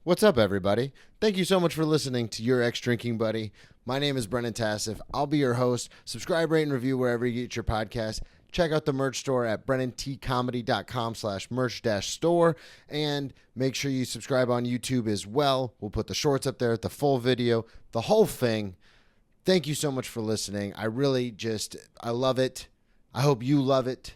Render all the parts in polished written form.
What's up, everybody? Thank you so much for listening to Your Ex-Drinking Buddy. My name is Brennan Tassif. I'll be your host. Subscribe, rate, and review wherever you get your podcast. Check out the merch store at brennantcomedy.com/merch-store. And make sure you subscribe on YouTube as well. We'll put the shorts up there, the full video, the whole thing. Thank you so much for listening. I love it. I hope you love it.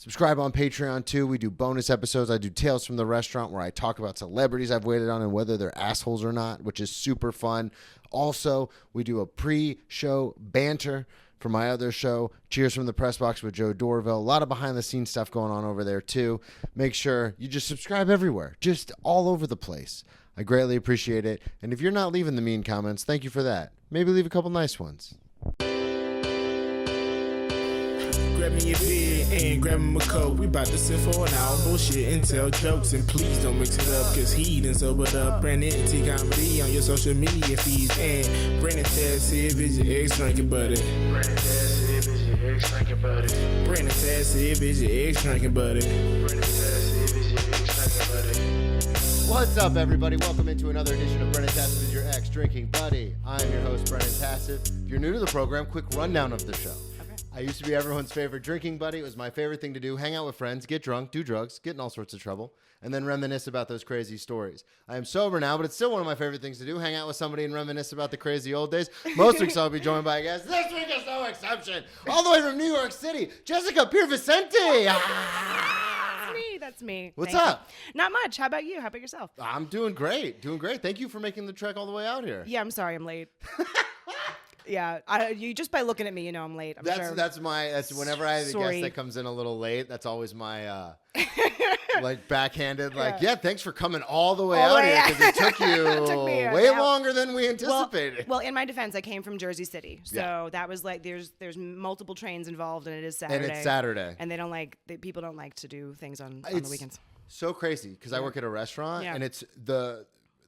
Subscribe on Patreon, too. We do bonus episodes. I do Tales from the Restaurant, where I talk about celebrities I've waited on and whether they're assholes or not, which is super fun. Also, we do a pre-show banter for my other show, Cheers from the Press Box with Joe Dorville. A lot of behind-the-scenes stuff going on over there, too. Make sure you just subscribe everywhere, just all over the place. I greatly appreciate it. And if you're not leaving the mean comments, thank you for that. Maybe leave a couple nice ones. Grab me a beer and grab him a coke. We bout to sit for an hour, bullshit and tell jokes. And please don't mix it up, cause he done sobered up. Brennan T Comedy on your social media feeds. And Brennan Tassif is your ex-drinking buddy. Brennan Tassif is your ex-drinking buddy. Brennan Tassif is your ex-drinking buddy. Brennan Tassif is your ex-drinking buddy. What's up, everybody? Welcome into another edition of Brennan Tassif is your ex-drinking buddy. I'm your host, Brennan Tassif. If you're new to the program, quick rundown of the show. I used to be everyone's favorite drinking buddy. It was my favorite thing to do. Hang out with friends, get drunk, do drugs, get in all sorts of trouble, and then reminisce about those crazy stories. I am sober now, but it's still one of my favorite things to do. Hang out with somebody and reminisce about the crazy old days. Most weeks I'll be joined by a guest. This week is no exception. All the way from New York City, Jessica Piervicenti. That's me. What's Thank up? You. Not much. How about you? How about yourself? I'm doing great. Thank you for making the trek all the way out here. Yeah, I'm sorry I'm late. Yeah, you just by looking at me, you know I'm late. That's whenever I have a guest that comes in a little late, that's always my like backhanded, thanks for coming all the way out here because it took you way longer than we anticipated. Well, in my defense, I came from Jersey City, so that was like there's multiple trains involved, and it is Saturday. And it's Saturday, and people don't like to do things on the weekends. So crazy because I work at a restaurant, and it's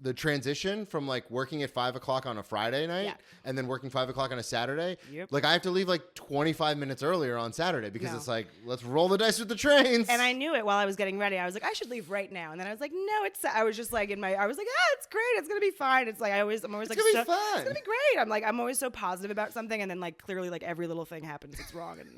the transition from like working at 5 o'clock on a Friday night and then working 5 o'clock on a Saturday. Yep. Like I have to leave like 25 minutes earlier on Saturday because it's like, let's roll the dice with the trains. And I knew it while I was getting ready. I was like, I should leave right now. And then I was like, no, I was just like I was like, it's great. It's going to be fine. It's like, I'm always like, it's going to be fun. It's going to be great. I'm always so positive about something. And then like, clearly like every little thing happens. It's wrong. And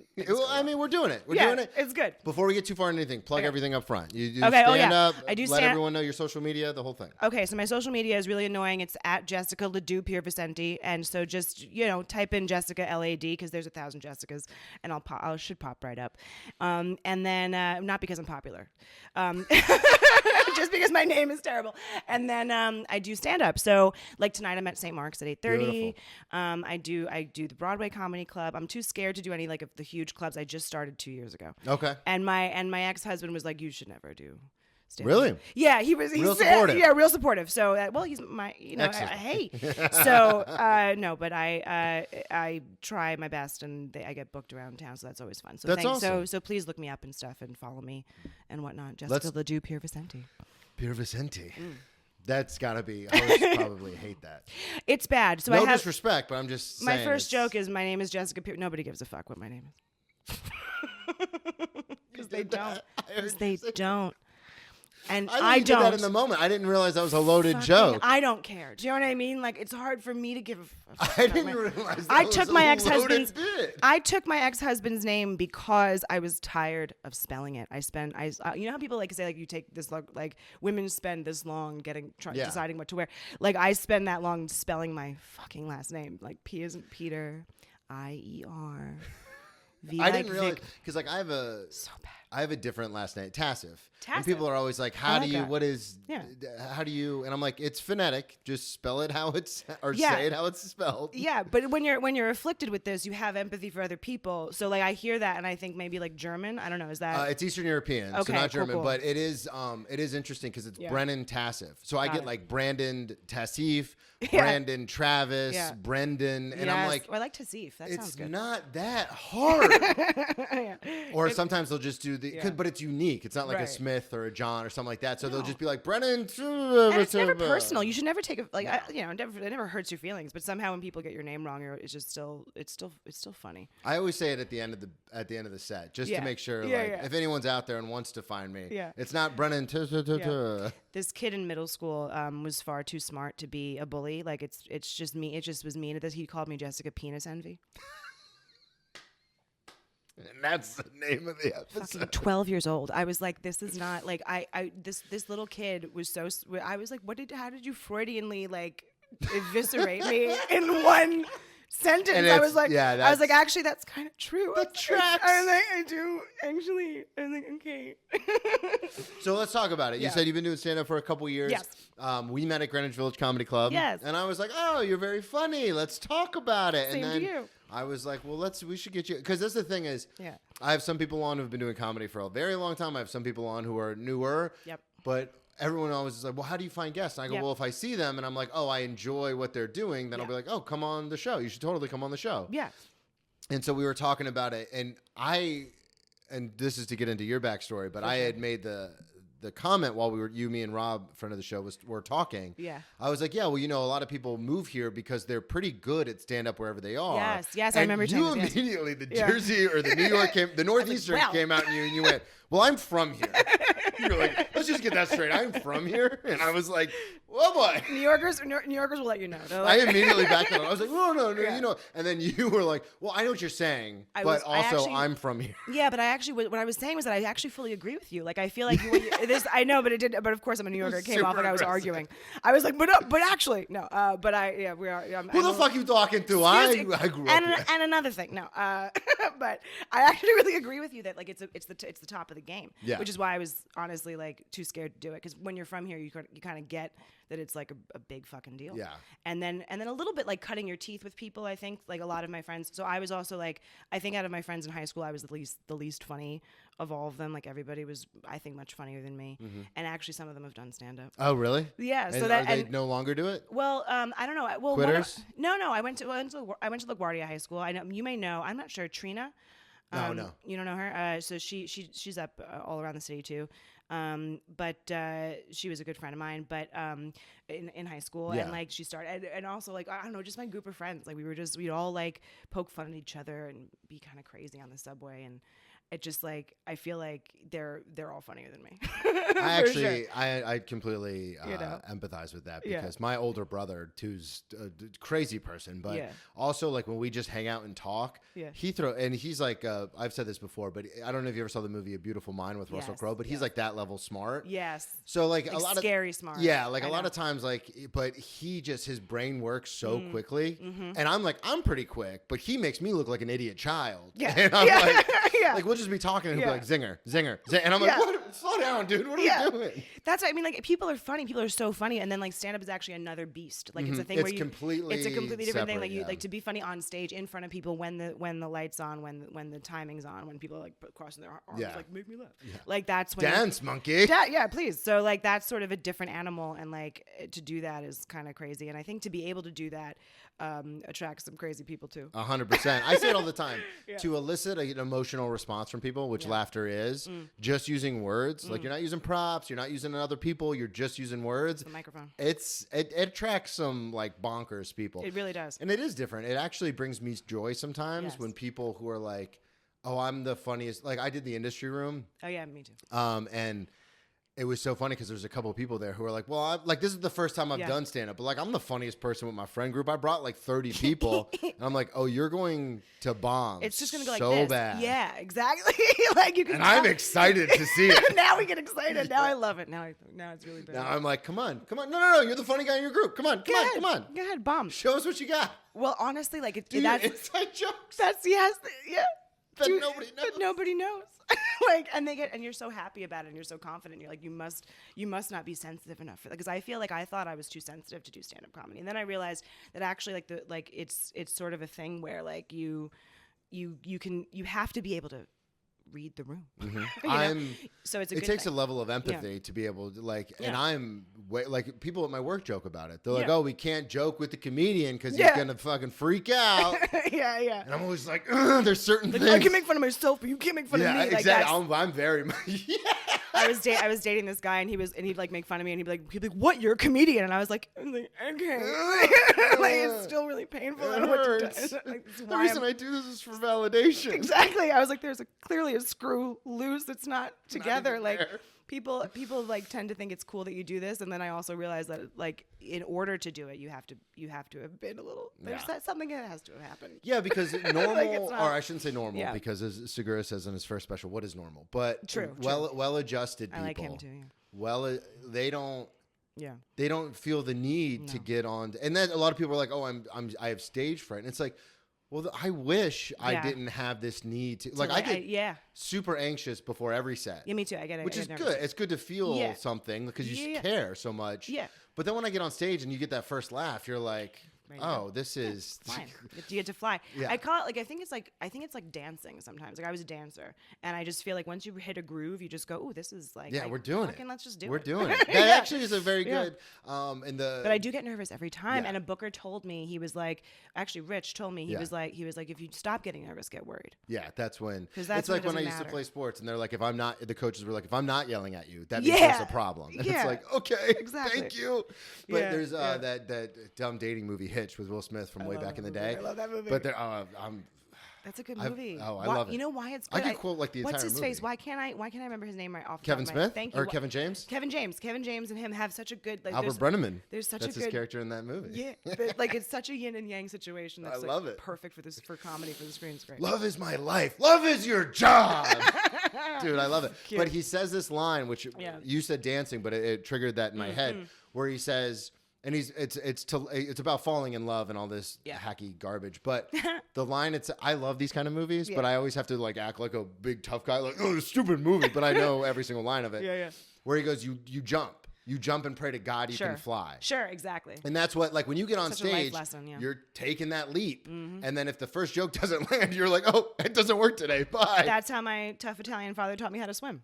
we're doing it. We're doing it. It's good. Before we get too far into anything, plug everything up front. You do stand up. I do let everyone know your social media, the whole thing. Okay. So my social media is really annoying. It's at Jessica Piervicenti, and so just type in Jessica LAD because there's 1,000 Jessicas, and I should pop right up. And then not because I'm popular, just because my name is terrible. And then I do stand up. So like tonight I'm at St. Mark's at 8:30. I do the Broadway Comedy Club. I'm too scared to do any like of the huge clubs. I just started 2 years ago. Okay. And my ex-husband was like, you should never do. Really? Yeah, he was. Real supportive. Yeah, real supportive. So, he's my, hey. So, no, but I try my best, and I get booked around town, so that's always fun. So that's awesome. So please look me up and stuff, and follow me, and whatnot. Jessica Piervicenti. Piervicenti. That's gotta be. I would probably hate that. It's bad. So no disrespect, but I'm just saying. My first joke is my name is Jessica Pierre. Nobody gives a fuck what my name is. Because they don't. Because they don't. And I don't. Did that in the moment. I didn't realize that was a loaded joke. I don't care. Do you know what I mean? Like it's hard for me to give a fuck. I didn't realize that I was took a my loaded bit. I took my ex-husband's name because I was tired of spelling it. You know how people like to say like you take this long, like women spend this long deciding what to wear. Like I spend that long spelling my fucking last name. Like P isn't Peter, I-E-R. I didn't realize because like I have a different last name, Tassif. And people are always like, how do you and I'm like, it's phonetic, just spell it how it's say it how it's spelled. Yeah, but when you're afflicted with this, you have empathy for other people. So like I hear that and I think maybe like German, I don't know, is that it's Eastern European, so not German, cool. But it is interesting because it's Brennan Tassif. So I get like Brandon Tassif, Brandon Travis, Brendan, and I'm like, I like Tassif. That sounds good. It's not that hard. Or sometimes they'll just do but it's unique. It's not like a Right. Smith or a John or something like that. So they'll No. just be like Brennan. And it's never personal. You should never take it never hurts your feelings. But somehow when people get your name wrong, it's just it's still funny. I always say it at the end of the set, just to Yeah. make sure, Yeah, like, yeah. if anyone's out there and wants to find me, Yeah. it's not Brennan. This kid in middle school was far too smart to be a bully. Like it's just me. It just was mean. He called me Jessica Penis Envy. And that's the name of the episode. Fucking 12 years old. I was like, this is not like this little kid was so. I was like, how did you Freudianly like eviscerate me in one sentence? And I was like, actually, that's kind of true. That tracks. I was like, I do actually. I was like, okay. So let's talk about it. You Yeah. said you've been doing stand-up for a couple years. Yes. We met at Greenwich Village Comedy Club. Yes. And I was like, oh, you're very funny. Let's talk about it. Same and to then you. I was like, well, we should get you. Because that's the thing is, Yeah. I have some people on who've been doing comedy for a very long time. I have some people on who are newer. Yep. But everyone always is like, well, how do you find guests? And I go, Yep. well, if I see them and I'm like, oh, I enjoy what they're doing, then I'll Yeah. be like, oh, come on the show. You should totally come on the show. Yeah. And so we were talking about it, and this is to get into your backstory, but I had made the comment while me and Rob, friend of the show, were talking. Yeah. I was like, yeah, well, a lot of people move here because they're pretty good at stand up wherever they are. Yes, I And remember you telling you this. immediately, the Yeah. Jersey or the New York the Northeastern well. came out in you, and you went, well, I'm from here. You're like, let's just get that straight. I'm from here. And I was like, oh boy. New Yorkers will let you know. They're I like, immedially backed up. I was like, no, Yeah. And then you were like, well, I know what you're saying, but I'm from here. Yeah, but I actually, what I was saying was that I actually fully agree with you. Like, I feel like this. I know, but it did. But of course, I'm a New Yorker. It came off like I was Super arguing. I was like, but actually, no. But we are. Who the fuck you talking to? I grew up here. And another thing, no. But I actually really agree with you that like it's the top of the game. Yeah. Which is why I was honestly like too scared to do it, because when you're from here, you kind of get that it's like a big fucking deal. Yeah. And then a little bit like cutting your teeth with people. I think like a lot of my friends. So I was also like, I think out of my friends in high school, I was the least funny of all of them. Like everybody was, I think, much funnier than me. Mm-hmm. And actually, some of them have done stand up. Oh, really? Yeah. And So that they no longer do it? well, I don't know. Well, Quitters? No. I went to LaGuardia High School. I know you may know. I'm not sure. Trina. No. You don't know her. So she's up all around the city too. But she was a good friend of mine. But in high school, Yeah. and like she started, and also like I don't know, just my group of friends. Like we'd all like poke fun at each other and be kind of crazy on the subway, and it just like I feel like they're all funnier than me. I For actually, sure. I completely You know? empathize with that Yeah. because my older brother, who's a crazy person, but Yeah. also like when we just hang out and talk, Yeah. and he's like, I've said this before, but I don't know if you ever saw the movie A Beautiful Mind with Russell Yes, Crowe, but he's yes. like that level smart. Yes. So like a Like lot of scary smart. Yeah, like I a lot know. of times, like, but his brain works so quickly, Mm-hmm. and I'm like, I'm pretty quick, but he makes me look like an idiot child. Yeah. And I'm Yeah. like, Yeah. like we'll just be talking and he'll Yeah. be like, zinger, and I'm like, Yeah. what? Slow down, dude. What are Yeah. we doing? That's what I mean. Like people are funny. People are so funny, and then like stand up is actually another beast. Like it's a thing It's where it's a completely different thing. separate, Like you yeah. like to be funny on stage in front of people when the lights on, when the timing's on, when people are like crossing their arms, Yeah. like make me laugh. Like that's when Dance, monkey. yeah, please. So like that's sort of a different animal, and like to do that is kind of crazy. And I think to be able to do that attracts some crazy people too. 100%. I say it all the time. To elicit an emotional response from people, which laughter is, just using words. Like you're not using props, you're not using other people, you're just using words. The microphone. It attracts some like bonkers people. It really does. And it is different. It actually brings me joy sometimes Yes. when people who are like, oh, I'm the funniest. Like I did the industry room. Oh yeah, me too. And it was so funny because there's a couple of people there who are like, well, this is the first time I've Yeah. done stand up, but like I'm the funniest person with my friend group. I brought like 30 people, and I'm like, oh, you're going to bomb. It's just gonna go like so this. bad. Yeah, exactly. Like you can. And I'm excited to see it. Now we get excited. Now I love it. Now it's really bad. Now I'm like, come on. No, you're the funny guy in your group. Come on. Go ahead. Go ahead, bomb. Show us what you got. Well, honestly, like Do your that's inside jokes. yes, yeah. That Dude, nobody knows. That nobody knows. Like, and you're so happy about it, and you're so confident. You're like, you must not be sensitive enough for that, because I feel like I thought I was too sensitive to do stand up comedy, and then I realized that actually, it's sort of a thing where like you have to be able to read the room. So it's a it good takes thing. a level of empathy to be able to like, and I'm like people at my work joke about it. They're like, Yeah. oh, we can't joke with the comedian because Yeah. he's gonna fucking freak out. yeah. And I'm always like, there's certain things. I can make fun of myself, but you can't make fun of me. Like exactly. I'm very much. Yeah. I was dating this guy, and he'd like make fun of me, and he'd be like, "What? You're a comedian?" And I was like, "Okay." Like it's still really painful. I don't know what to do. Like, The reason I do this is for validation. exactly. I was like, "There's clearly a screw loose that's not together." even Like there. people like tend to think it's cool that you do this, and then I also realized that like in order to do it, you have to have been a little. There's something that has to have happened. Yeah, because normal, it's not- or I shouldn't say normal, Yeah. because as Segura says in his first special, what is normal? But True. well-adjusted people. I like him too. Yeah. Well, they don't Yeah. feel the need to get on. And then a lot of people are like, oh, I have stage fright. And it's like, well, I wish I Yeah. didn't have this need to. Like, like, I get yeah. super anxious before every set. Yeah, me too. I get it. Which I is get good. nervous. It's good to feel Yeah. something because you Yeah. care so much. Yeah. But then when I get on stage and you get that first laugh, you're like, Right. oh, this is. Fine. You get to fly. Yeah. I call it like I think it's like dancing sometimes. Like I was a dancer, and I just feel like once you hit a groove, you just go, "Ooh, this is like Yeah, we're doing it. Let's just do We're it." doing it. That Yeah. actually is a very Yeah. good. But I do get nervous every time. Yeah. And a booker told me, he was like, actually, Rich told me he Yeah. was like, if you stop getting nervous, get worried. Yeah, that's when. 'Cause that's it's like when when it I used doesn't to play matter. sports, and they're like, if I'm not, the coaches were like, if I'm not yelling at you, that means Yeah. there's a problem. And Yeah. it's like, okay, Exactly. thank you. But Yeah, there's yeah. that dumb dating movie Hitch with Will Smith from way love back in the that day. movie. I love that movie. But That's a good I've- movie. oh, I Why- love it. You know why it's I good? could quote, like, the What's entire his face? movie. Why can't I remember his name right off the Kevin top of my head? Smith Thank you. or Kevin James? Kevin James and him have such a good like Albert there's- Brenneman. There's such That's a his good character in that movie. Yeah, but, like it's such a yin and yang situation. That's I like, love it. Perfect for comedy for the screen. It's great. Love is my life. Love is your job. Dude, I love it. Cute. But he says this line, which Yeah. you said dancing, but it triggered that in my head, where he says, and it's about falling in love and all this Yeah. hacky garbage. But the line, I love these kind of movies, but Yeah. I always have to like act like a big tough guy, like, oh, stupid movie. But I know every single line of it. Yeah. Where he goes, you jump. You jump and pray to God you can fly. Sure, exactly. And that's what, like, when you get on Such a life stage, lesson, yeah. you're taking that leap. And then if the first joke doesn't land, you're like, oh, it doesn't work today. Bye. That's how my tough Italian father taught me how to swim.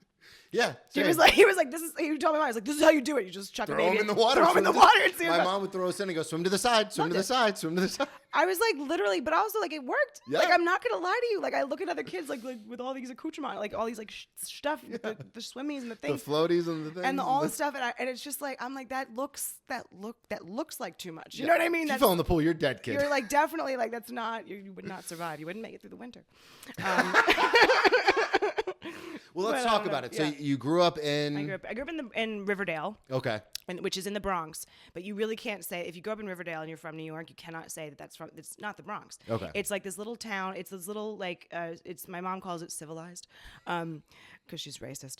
Yeah. He same. was like, he told me, I was like, this is how you do it. You just chuck a Throw baby him in the water. Throw him in the swim to- water and see My him. mom would throw us in and go, swim to the side, swim to the side, swim to the side. I was like, literally, but also like it worked. Yeah. Like I'm not gonna lie to you. Like I look at other kids like with all these accoutrements, like all these like stuff, the swimmies and the The things. floaties and the things. And all the stuff, and it's just like I'm like that looks like too much. You know what I mean? If you That's, fell in the pool, you're dead, kid. you're like definitely like that's not you would not survive. You wouldn't make it through the winter. Well, let's But, talk about it. So yeah. you grew up in. I grew up in Riverdale. Okay. Which is in the Bronx, but you really can't say if you grow up in Riverdale and you're from New York, you cannot say that it's not the Bronx. Okay. It's like this little town. It's this little like it's my mom calls it civilized, because she's racist.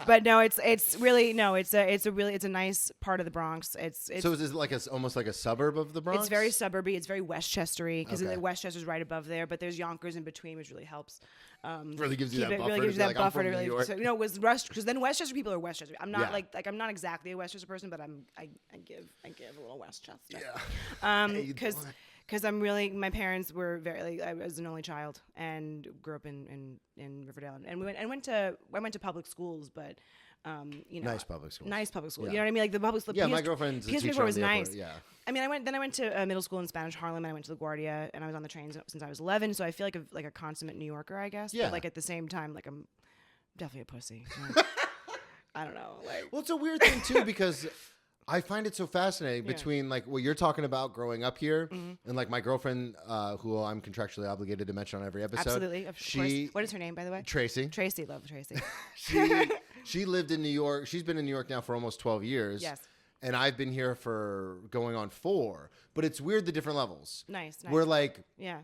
But no, it's a nice part of the Bronx. It's So is this like almost like a suburb of the Bronx? it's very suburby. It's very Westchestery because Okay. Westchester's right above there, but there's Yonkers in between, which really helps. Really gives you Keep that it buffer. really to gives be you that like, I'm buffer from to New really. York. So, it was Rush because then Westchester people are Westchester. I'm not Yeah. I'm not exactly a Westchester person, but I give a little Westchester. Yeah. Hey, Because I'm really my parents were very I was an only child and grew up in Riverdale and I went to public schools, but Nice public schools. Nice public school. Yeah. You know what I mean? Like the public school. Yeah, my girlfriend's a teacher was on the nice. airport, yeah. I mean, I went to middle school in Spanish Harlem, and I went to LaGuardia, and I was on the trains since I was 11. So I feel like a consummate New Yorker, I guess. Yeah. But like at the same time, like I'm definitely a pussy. I don't know. Like Well, it's a weird thing too because I find it so fascinating between like what you're talking about growing up here and like my girlfriend, who I'm contractually obligated to mention on every episode. absolutely, of course. What is her name, by the way? Tracy. Tracy. Love Tracy. She lived in New York. She's been in New York now for almost 12 years. Yes. And I've been here for going on 4. But it's weird the different levels. Nice. Where like Yeah.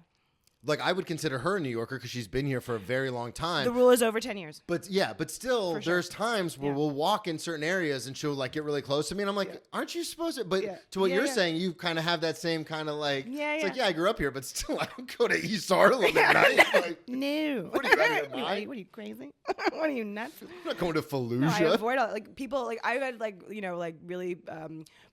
I would consider her a New Yorker because she's been here for a very long time. The rule is over 10 years. But still, For sure. there's times where Yeah. we'll walk in certain areas and she'll like get really close to me, and I'm like, "Aren't you supposed to?" But Yeah. to what Yeah, you're yeah. saying, you kind of have that same kind of like, Yeah, it's yeah. like, I grew up here, but still, I don't go to East Harlem at night. Like, No. What are you, out of your mind? What are you crazy? What are you nuts? I'm not going to Fallujah. No, I avoid all like people like I had like like really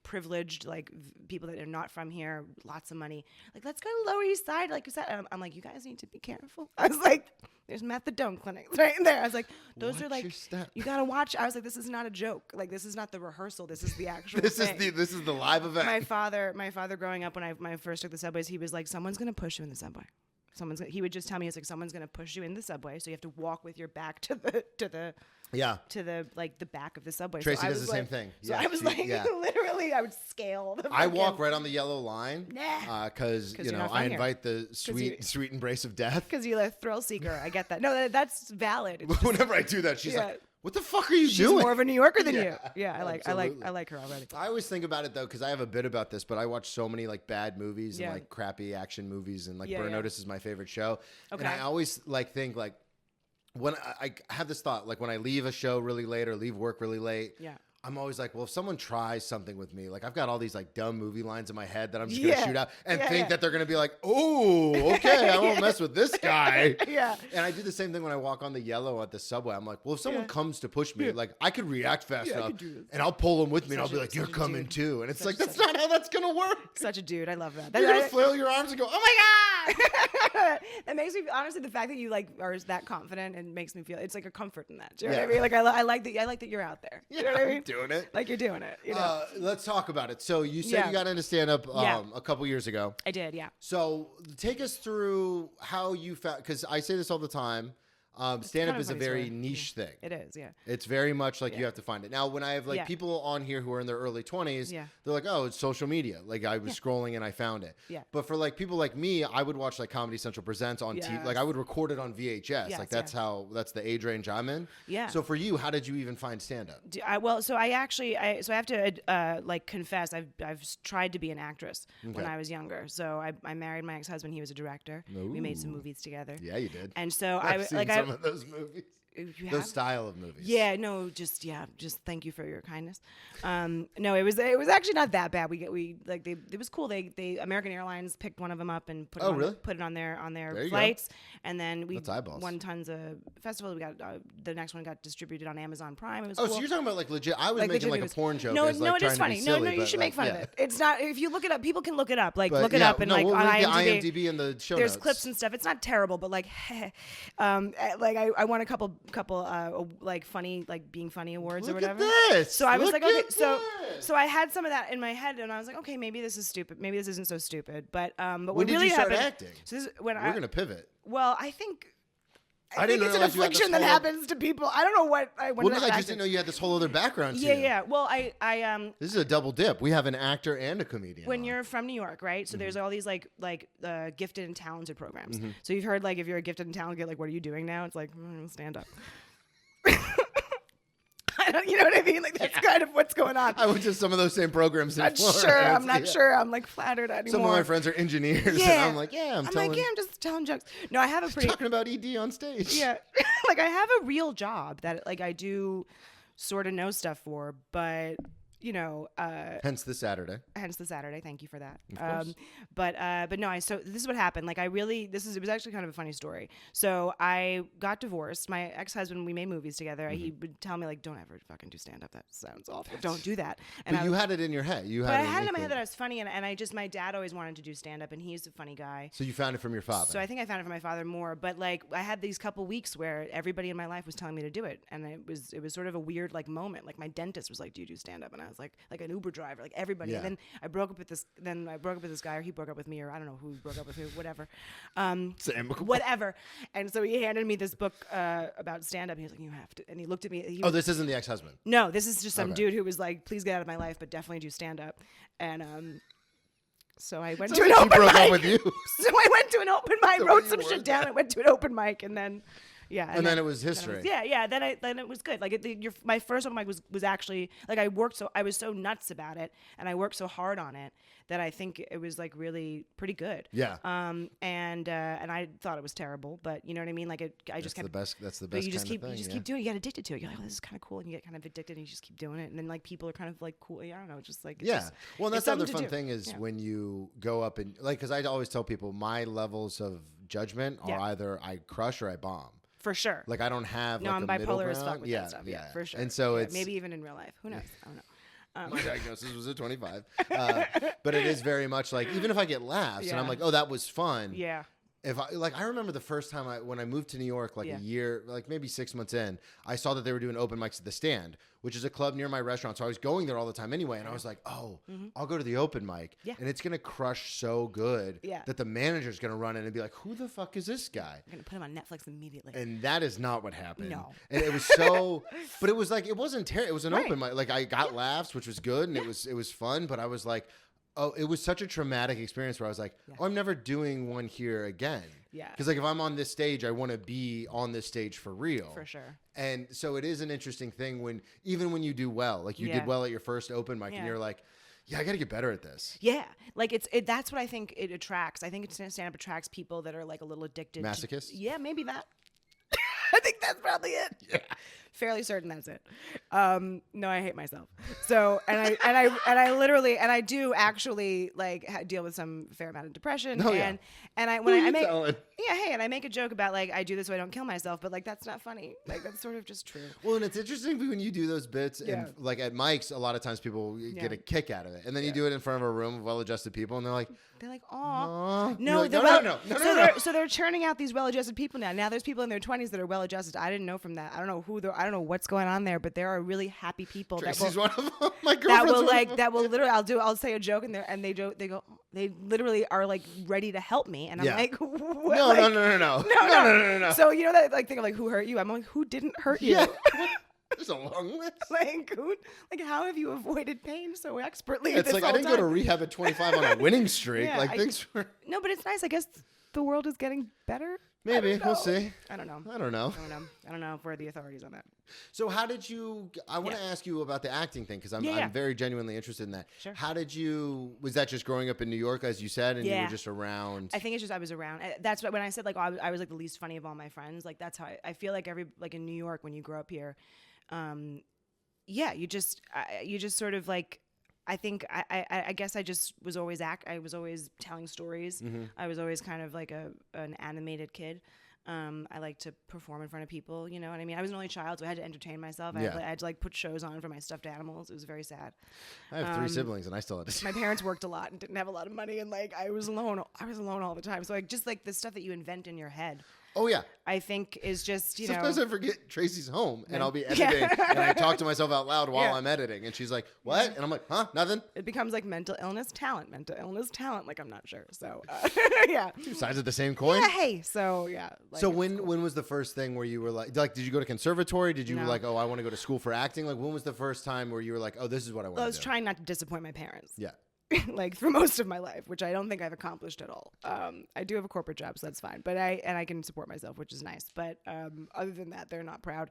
privileged like people that are not from here, lots of money. Like let's go to Lower East Side. Like I'm I'm like, you guys need to be careful. I was like, there's methadone clinics right in there. I was like, those Watch are like, your step. you gotta watch. I was like, this is not a joke. Like, this is not the rehearsal. This is the actual This thing. is the live event. My father growing up when I first took the subways, he was like, someone's gonna push you in the subway. He would just tell me, it's like, someone's gonna push you in the subway, so you have to walk with your back to the like the back of the subway. Tracy so I does was the like, same thing. So Yeah, I was literally, I would scale. I walk right on the yellow line because you're not I from invite the sweet embrace of death. Because you're a thrill seeker. I get that. No, that's valid. It's just, Whenever I do that, she's Yeah. like, "What the fuck are you she's doing?" more of a New Yorker than you. Yeah, Yeah, I like her already. I always think about it though, because I have a bit about this, but I watch so many like bad movies and like crappy action movies, and like Burn Notice is my favorite show. Okay. And I always like think like when I have this thought, like when I leave a show really late or leave work really late. Yeah. I'm always like, well, if someone tries something with me, like I've got all these like dumb movie lines in my head that I'm just gonna shoot out and think that they're gonna be like, oh, okay, I won't mess with this guy. Yeah. And I do the same thing when I walk on the yellow at the subway. I'm like, well, if someone comes to push me, like I could react fast enough, and I'll pull them with me, and I'll be like, you're coming too. And it's like, that's not how that's gonna work. Such a dude. I love that. You're gonna flail your arms and go, oh my god. That makes me honestly, the fact that you like are that confident and makes me feel it's like a comfort in that. Do you know what I mean? Like I like that you're out there. You know what I mean? I'm doing it. Like you're doing it. You know? Let's talk about it. So you said you got into stand up a couple years ago. I did. Yeah. So take us through how you found, because I say this all the time. Stand up is a very niche thing. It is, yeah. It's very much like you have to find it. Now, when I have like people on here who are in their early 20s, they're like, oh, it's social media. Like I was scrolling and I found it. Yeah. But for like people like me, I would watch like Comedy Central Presents on TV. Like I would record it on VHS. Like that's that's the age range I'm in. Yeah. So for you, how did you even find stand up? I have to like confess, I've tried to be an actress when I was younger. So I married my ex-husband. He was a director. Ooh. We made some movies together. Yeah, you did. And so I've seen some of those movies. Those style of movies. Yeah, no, just thank you for your kindness. No, it was actually not that bad. It was cool. They American Airlines picked one of them up and put it on their flights, and then we won tons of festivals. We got the next one got distributed on Amazon Prime. It was cool. So you're talking about like legit? I was making like a porn joke. No, as, like, it is funny. Silly, no, you should make fun of it. It's not. If you look it up, people can look it up. Like look it up and we'll on IMDb in the show There's notes. clips and stuff. It's not terrible, but like, I won a couple like funny, like being funny awards or whatever. This. So I was like, okay, so I had some of that in my head, and I was like, okay, maybe this is stupid. Maybe this isn't so stupid. But when what did really you start happened, acting? So this is when We're gonna pivot. Well, I think I didn't it's an realize you had affliction this that whole- happens to people. I don't know what I. Well, no, I just didn't know you had this whole other background. Yeah. Well, I This is a double dip. We have an actor and a comedian. when you're from New York, right? So there's all these like gifted and talented programs. So you've heard like if you're a gifted and talented, like what are you doing now? It's like stand up. You know what I mean? Like that's kind of what's going on. I went to some of those same programs in I'm Florida. sure. I'm not sure. I'm like flattered anymore. Some of my friends are engineers, Yeah. and I'm like, I'm just telling jokes. No, I have a pretty talking about ED on stage. yeah. Like I have a real job that like I do sort of know stuff for, but Hence the Saturday. Thank you for that. Of course. But no, so this is what happened. Like it was actually kind of a funny story. So I got divorced. My ex-husband, we made movies together. He would tell me like, don't ever fucking do stand up. That sounds awful. Don't do that. And But you had it in your head. I had it in my head that I was funny, and my dad always wanted to do stand up, and he's a funny guy. So you found it from your father. So I think I found it from my father more, but like I had these couple weeks where everybody in my life was telling me to do it, and it was sort of a weird like moment. Like my dentist was like, "Do you do stand up?" And I was like an Uber driver, like everybody. Yeah. Then I broke up with this. Then I broke up with this guy, or he broke up with me, or I don't know who broke up with who. Whatever. Whatever. And so he handed me this book about stand up. He was like, "You have to." And he looked at me. This isn't the ex-husband. No, this is just some dude who was like, "Please get out of my life, but definitely do stand up." And so I went to an open mic. He broke up with you. So I went to an open mic, wrote some shit down, and went to an open mic, and then. Yeah, and then it was history. Then it was good. Like my first open mic was actually like I was so nuts about it, and I worked so hard on it that I think it was like really pretty good. Yeah. And I thought it was terrible, but you know what I mean. Like I just kept. That's the best. You just kind keep of thing, you just keep doing it. You get addicted to it. You're like, oh, this is kind of cool, and you get kind of addicted, and you just keep doing it, and then like people are kind of like cool. I don't know, just like Well, that's the other fun thing is Yeah. when you go up and like because I always tell people my levels of judgment are either I crush or I bomb. For sure. Like I don't have. No, like, I'm a middle bipolar as ground. fuck with that stuff. Yeah, for sure. And so it's maybe even in real life. Who knows? I don't know. My diagnosis was at 25, but it is very much like even if I get laughs and I'm like, oh, that was fun. Yeah. I remember the first time when I moved to New York, like a year, like maybe 6 months in, I saw that they were doing open mics at the Stand, which is a club near my restaurant. So I was going there all the time anyway. And I was like, oh, I'll go to the open mic. Yeah. And it's going to crush so good that the manager's going to run in and be like, who the fuck is this guy? I'm going to put him on Netflix immediately. And that is not what happened. No. And it was so, but it was like, it wasn't terrible. It was an open mic. Like I got laughs, which was good. And it was fun. But I was like, oh, it was such a traumatic experience where I was like, oh, I'm never doing one here again. Yeah. Because like if I'm on this stage, I want to be on this stage for real. For sure. And so it is an interesting thing even when you do well, like you did well at your first open mic and you're like, yeah, I got to get better at this. Yeah. Like that's what I think it attracts. I think stand-up attracts people that are like a little addicted. Masochists? Yeah, maybe that. I think that's probably it. Yeah. Fairly certain that's it. No, I hate myself. So, and I literally, and I do actually like deal with some fair amount of depression. Oh, and I make a joke about like I do this so I don't kill myself, but like that's not funny. Like that's sort of just true. Well, and it's interesting when you do those bits and like at mics, a lot of times people get a kick out of it, and then you do it in front of a room of well-adjusted people, and they're like, "Aw, no, like, no." No. So they're churning out these well-adjusted people now. Now there's people in their 20s that are well-adjusted. I didn't know from that. I don't know who they're. I don't know what's going on there, but there are really happy people Tracy's one of them. My girlfriend's that will literally. I'll say a joke in there, and they go. They literally are like ready to help me, and I'm like, what? No. So you know that like thing of like who hurt you? I'm like, who didn't hurt you? Yeah. There's a long list. How have you avoided pain so expertly? It's like I didn't go to rehab at 25 on a winning streak. Yeah, no, but it's nice. I guess the world is getting better. Maybe we'll see. I don't know. I don't know if we're the authorities on that. So how did you? I want to ask you about the acting thing because I'm very genuinely interested in that. Sure. How did you? Was that just growing up in New York, as you said, and you were just around? I think it's just I was around. That's what when I said like I was like the least funny of all my friends. Like that's how I feel like in New York when you grow up here, you just sort of like. I think I guess I just was always I was always telling stories. Mm-hmm. I was always kind of like an animated kid. I like to perform in front of people. You know what I mean? I was an only child, so I had to entertain myself. I had to like put shows on for my stuffed animals. It was very sad. I have 3 siblings, and I still had to. My parents worked a lot and didn't have a lot of money, and like I was alone. I was alone all the time. So like just like the stuff that you invent in your head. Oh, yeah. I think is just, Sometimes I forget Tracy's home and I'll be editing and I talk to myself out loud while I'm editing. And she's like, what? And I'm like, huh? Nothing? It becomes like mental illness, talent. Like, I'm not sure. So, 2 sides of the same coin? Yeah, hey. So, yeah. Like, so when was the first thing where you were like, did you go to conservatory? Did you like, oh, I want to go to school for acting? Like, when was the first time where you were like, oh, this is what I want to do? I was trying not to disappoint my parents. Yeah. Like for most of my life, which I don't think I've accomplished at all. I do have a corporate job, so that's fine. But I can support myself, which is nice. But other than that, they're not proud.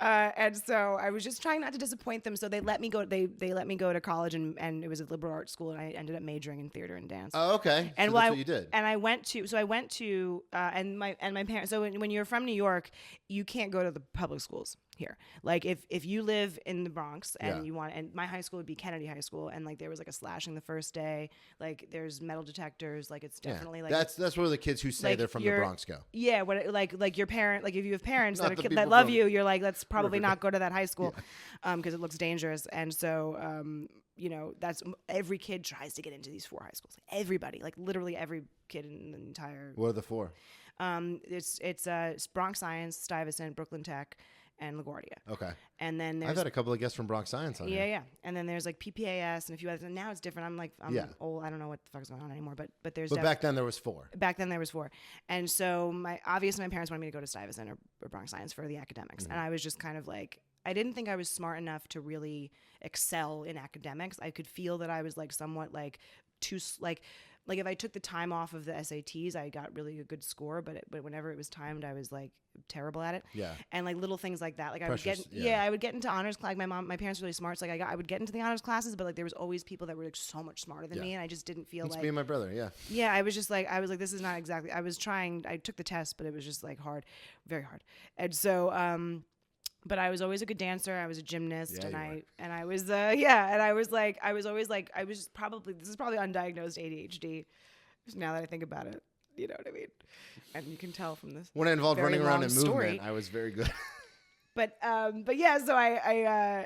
And so I was just trying not to disappoint them. So they let me go. They let me go to college, and it was a liberal arts school, and I ended up majoring in theater and dance. Oh, okay. And so that's what you did. And I went to and my parents. So when you're from New York, you can't go to the public schools here. Like if you live in the Bronx and you want, and my high school would be Kennedy High School, and like there was like a slashing the first day. Like there's metal detectors. Like it's definitely like that's where the kids who say like they're from the Bronx go. Yeah, like your parent, like if you have parents that love you, you're like, let's probably not go to that high school because it looks dangerous. And so that's every kid tries to get into these 4 high schools. Everybody, like literally every kid in the entire. What are the 4? It's Bronx Science, Stuyvesant, Brooklyn Tech, and LaGuardia. Okay. And then I've had a couple of guests from Bronx Science on here. Yeah. And then there's like PPAS and a few others. And now it's different. I'm old. I don't know what the fuck's going on anymore. But there's. But back then there was 4. Back then there was 4. And so obviously my parents wanted me to go to Stuyvesant or Bronx Science for the academics. Mm-hmm. And I was just kind of like, I didn't think I was smart enough to really excel in academics. I could feel that I was like somewhat like too like if I took the time off of the SATs, I got really a good score, but whenever it was timed, I was like terrible at it. Yeah. And like little things like that, like I would get into honors class. Like my parents were really smart, so like I would get into the honors classes, but like there was always people that were like so much smarter than me, and I just didn't feel like me and my brother. Yeah. Yeah, I was like, this is not exactly. I was trying. I took the test, but it was just like hard, very hard, and so. But I was always a good dancer. I was a gymnast, and I was probably this is probably undiagnosed ADHD. Now that I think about it, you know what I mean. And you can tell from this. When it involved running around in movement, story. I was very good. But yeah, so I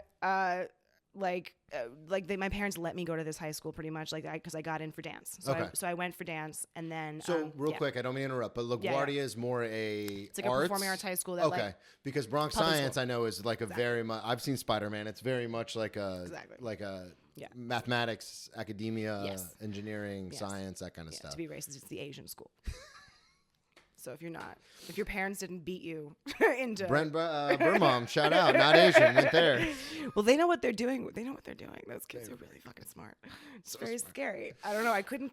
my parents let me go to this high school pretty much because I got in for dance. So I went for dance, and then real quick, I don't mean to interrupt, but LaGuardia is more it's like a performing arts high school. That, because Bronx Science I know is like a very much. I've seen Spider-Man. It's very much like a mathematics, academia, engineering, science, that kind of stuff. To be racist, it's the Asian school. So if your parents didn't beat you into Brent Burmom, shout out, not Asian, went there. Well, they know what they're doing. Those kids are really fucking smart. It's very scary. I don't know. I couldn't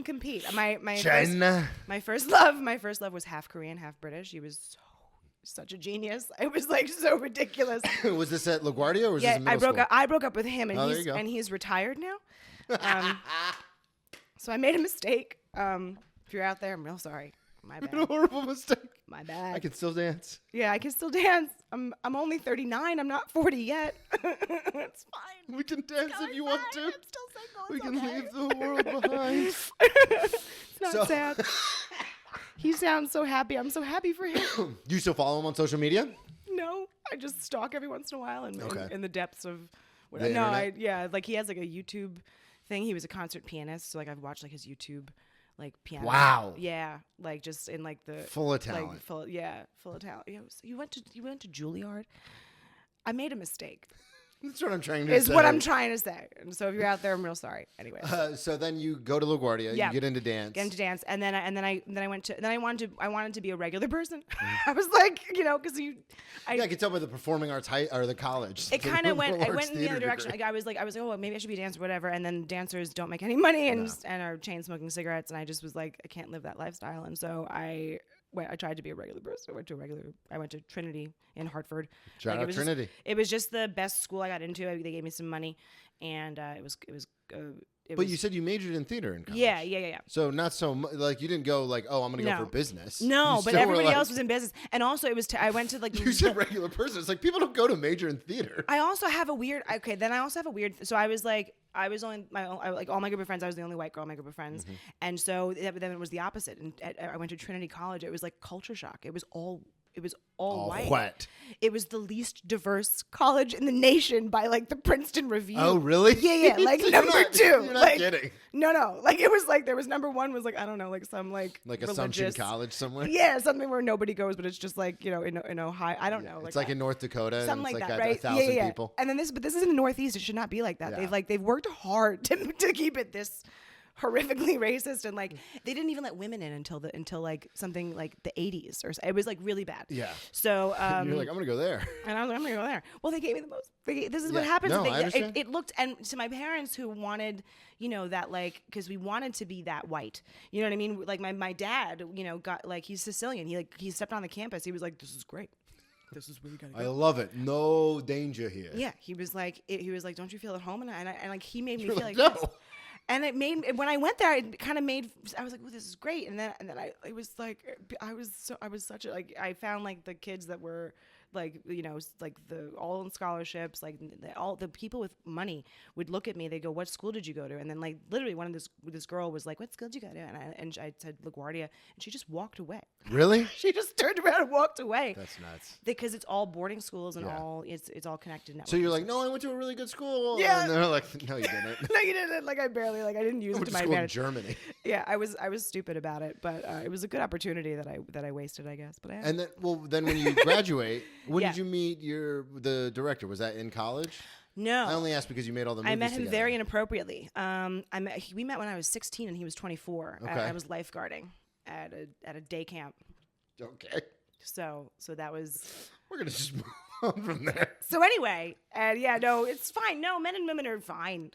compete. My first love was half Korean, half British. He was such a genius. It was like so ridiculous. Was this at LaGuardia or was this in middle school? I broke up with him, and he's retired now. So I made a mistake. If you're out there, I'm real sorry. My bad. A horrible mistake. My bad. I can still dance. Yeah, I can still dance. I'm only 39. I'm not 40 yet. It's fine. We can dance if you want to. I'm still single. We can leave the world behind. It's not sad. He sounds so happy. I'm so happy for him. Do you still follow him on social media? No, I just stalk every once in a while in the depths of whatever. Like he has like a YouTube thing. He was a concert pianist, so like I've watched like his YouTube like piano. Wow. Yeah, like just in like the full of talent. Like full of talent. So you went to Juilliard. I made a mistake. That's what I'm trying to say. Is what I'm trying to say. And so if you're out there, I'm real sorry. Anyway. So then you go to LaGuardia. You get into dance. And then I went to. Then I wanted to be a regular person. I was like, because I could tell by the performing arts or the college. It kind of went. I went in the other direction. I was like, oh, well, maybe I should be a dancer, or whatever. And then dancers don't make any money and are chain smoking cigarettes. And I just was like, I can't live that lifestyle. And so I tried to be a regular person. I went to Trinity in Hartford. Shout out Trinity. It was just the best school I got into. They gave me some money, and But you said you majored in theater in college. Yeah. So not so like you didn't go like, oh, I'm gonna go for business. No, but everybody else was in business, and also it was. I went to like. You said regular person. It's like people don't go to major in theater. I also have a weird. So I was like. I was only like all my group of friends. I was the only white girl in my group of friends, and so then it was the opposite. And I went to Trinity College. It was like culture shock. It was all white. It was the least diverse college in the nation by like the Princeton Review. Oh, really? Yeah. Like number 2. You're not kidding. No. Like it was like there was number 1 was like I don't know, like some like Assumption College somewhere. Yeah, something where nobody goes, but it's just like in Ohio. I don't know. It's like in North Dakota. Something and it's like like that, right? 1,000 people. And then this is in the Northeast. It should not be like that. Yeah. They've worked hard to keep it this horrifically racist, and like they didn't even let women in until like something like the 80s or so. It was like really bad. Yeah. So you're like, I'm gonna go there. And I was like, I'm gonna go there. Well, they gave me the most. This is what happens. No, I understand. It looked, and to my parents who wanted, that like, because we wanted to be that white. You know what I mean? Like my dad, got like he's Sicilian. He stepped on the campus. He was like, this is great. This is where you gotta go. I love it. No danger here. Yeah. He was like, don't you feel at home? And like he made me feel like no. This. And it made, when I went there, it kind of made, I was like, oh, this is great. And then it was like, I was such a, like, I found like the kids that were like, like the all in scholarships, like all the people with money would look at me. They go, what school did you go to? And then like literally this girl was like, what school did you go to? And I said LaGuardia, and she just walked away. Really? She just turned around and walked away. That's nuts. Because it's all boarding schools and all it's all connected. So you're like, no, I went to a really good school. Yeah. And they're like, no, you didn't. No, you didn't. Like I barely, like I didn't use it to my advantage. In Germany. Yeah, I was stupid about it, but it was a good opportunity that I wasted, I guess. But and then when you graduate, when did you meet the director? Was that in college? No. I only asked because you made all the movies I met him together. very inappropriately. We met when I was 16 and he was 24. Okay. I was lifeguarding at a day camp. Okay. So that was. We're gonna just move on from there. So anyway, and it's fine. No, men and women are fine.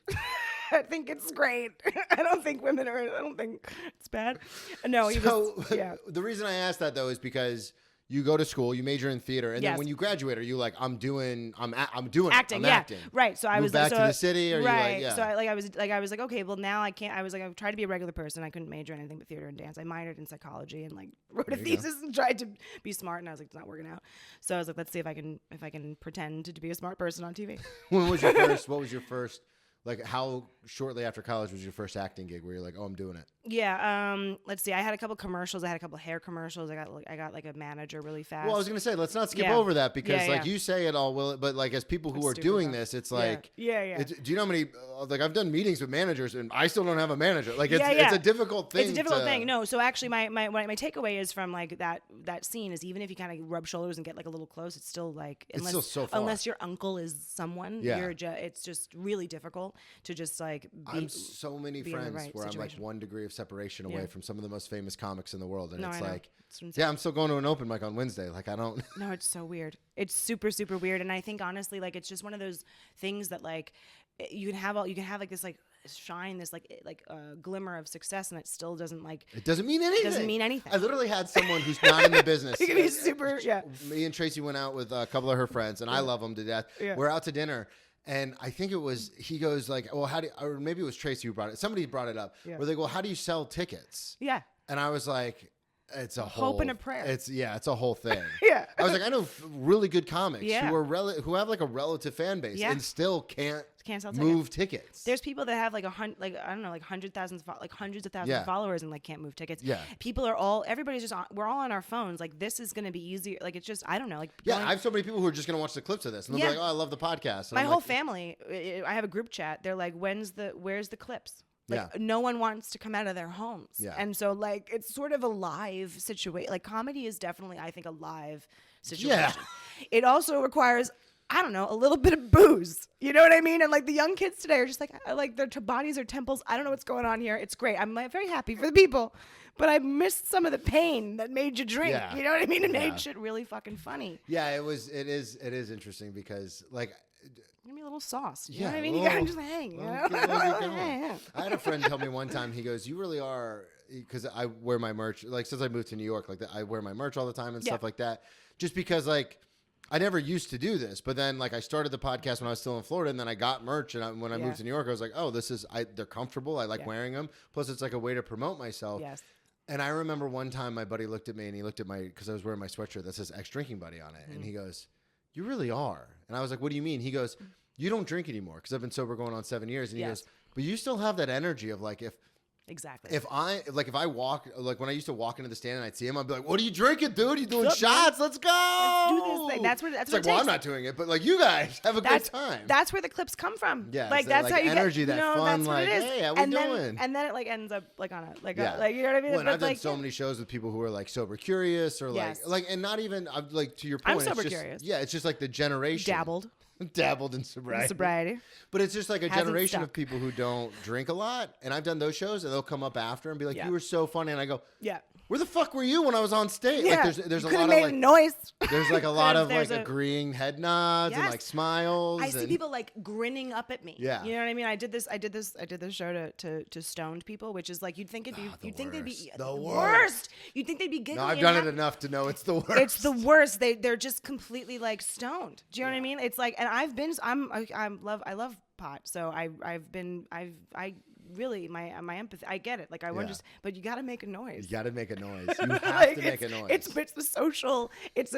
I think it's great. I don't think it's bad. No. The reason I asked that though is because you go to school, you major in theater, and then when you graduate, are you like, I'm doing acting? Acting. Right. So I was back to the city, or right. You like, So I was like, okay, well now I can't. I was like, I tried to be a regular person. I couldn't major in anything but theater and dance. I minored in psychology and like wrote a thesis and tried to be smart, and I was like, it's not working out. So I was like, let's see if I can pretend to be a smart person on TV. What was your first Like, how shortly after college was your first acting gig where you're like, oh, I'm doing it? Yeah. Let's see. I had a couple commercials. I had a couple hair commercials. I got like a manager really fast. Well, I was gonna say, let's not skip Yeah. over that because Yeah, like yeah. you say it all, but like as people who It's are super doing tough. this, it's Yeah. like, Yeah. do you know how many? Like I've done meetings with managers and I still don't have a manager. Like it's Yeah. it's a difficult thing. It's a difficult thing. No, so actually, my takeaway is from like that scene is even if you kind of rub shoulders and get like a little close, it's still like still so far. unless your uncle is someone, Yeah. it's just really difficult to just like. I'm so many be in the friends right where I'm like situation. 1 degree of separation away Yeah. from some of the most famous comics in the world, and No, it's I know. like, It's insane. yeah, I'm still going to an open mic on Wednesday. Like I don't. No, it's so weird. It's super, super weird. And I think honestly, like it's just one of those things that like you can have like this like shine, this like glimmer of success, and it still doesn't like. It doesn't mean anything. Doesn't mean anything. I literally had someone who's not in the business. You can be super, yeah. Me and Tracy went out with a couple of her friends, and I love them to death. Yeah. We're out to dinner. And I think it was, he goes like, well, or maybe it was Tracy who brought it. Somebody brought it up Yeah. where they go, how do you sell tickets? Yeah. And I was like, it's a Hope and a prayer. It's a whole thing. Yeah. I was like, I know really good comics Yeah. who have like a relative fan base Yeah. and still can't Can't sell move tickets. There's people that have like hundreds of thousands Yeah. of followers and like can't move tickets. Yeah. People are everybody's just we're all on our phones. Like this is going to be easier. Like it's just I don't know. Like Yeah, going- I have so many people who are just going to watch the clips of this and they'll Yeah. be like, oh, I love the podcast. And my I'm whole like, family. I have a group chat. They're like, where's the clips? Like Yeah. no one wants to come out of their homes. Yeah. And so like it's sort of a live situation. Like comedy is definitely I think a live situation. Yeah. It also requires I don't know, a little bit of booze. You know what I mean? And like the young kids today are just like their bodies are temples. I don't know what's going on here. It's great. I'm like, very happy for the people, but I missed some of the pain that made you drink. Yeah. You know what I mean? It Yeah. made shit really fucking funny. Yeah, it is interesting because like, Give me a little sauce. You yeah, know what I mean? well, You gotta just hang. You well, know? keep going. Yeah. I had a friend tell me one time, he goes, you really are, because I wear my merch, like since I moved to New York, like I wear my merch all the time and Yeah. stuff like that, just because like, I never used to do this, but then like I started the podcast when I was still in Florida, and then I got merch, and when I Yeah. moved to New York, I was like, oh, they're comfortable. I like Yeah. wearing them. Plus, it's like a way to promote myself. Yes. And I remember one time my buddy looked at me and he looked at because I was wearing my sweatshirt that says ex drinking buddy on it, Mm-hmm. and he goes, "You really are." And I was like, "What do you mean?" He goes, "You don't drink anymore because I've been sober going on 7 years." And he Yes. goes, "But you still have that energy of like Exactly. if I walk, like when I used to walk into the stand and I'd see him, I'd be like, "What are you drinking, dude? You doing Look, shots? Let's go! Let's do this thing." That's it's what like, it well, takes. I'm not doing it, but like you guys have a That's good time. That's where the clips come from. Yeah, like it's that's that, how like, you energy, get. that No, fun, that's what it like, is. hey, how we doing? And then it like ends up like on a like Yeah. like you know what I mean. Well, and But I've done like, so many shows with people who are like sober curious or Yes. and not even like to your I'm point. sober it's just, curious. Yeah, it's just like the generation dabbled in sobriety. sobriety. But it's just like a Hasn't generation stuck. of people who don't drink a lot. And I've done those shows and they'll come up after and be like, Yeah. "You were so funny." And I go, Yeah. "Where the fuck were you when I was on stage?" Yeah. Like there's you a could've lot made of like a noise. there's like a lot of like There's a- agreeing head nods and Yes. like smiles. I see and- people like grinning up at me. Yeah. You know what I mean? I did this show to stoned people, which is like you'd think the you'd think they'd be worst. The worst. You'd think they'd be giggling. No, I've and done it happy. enough to know it's the worst. It's the worst. They're just completely like stoned. Do you know what I mean? It's like, and I love pot. So I really my empathy. I get it. Like I want Yeah. just, but you got to make a noise. You got to make a noise. You have Like, to make a noise. It's the social. It's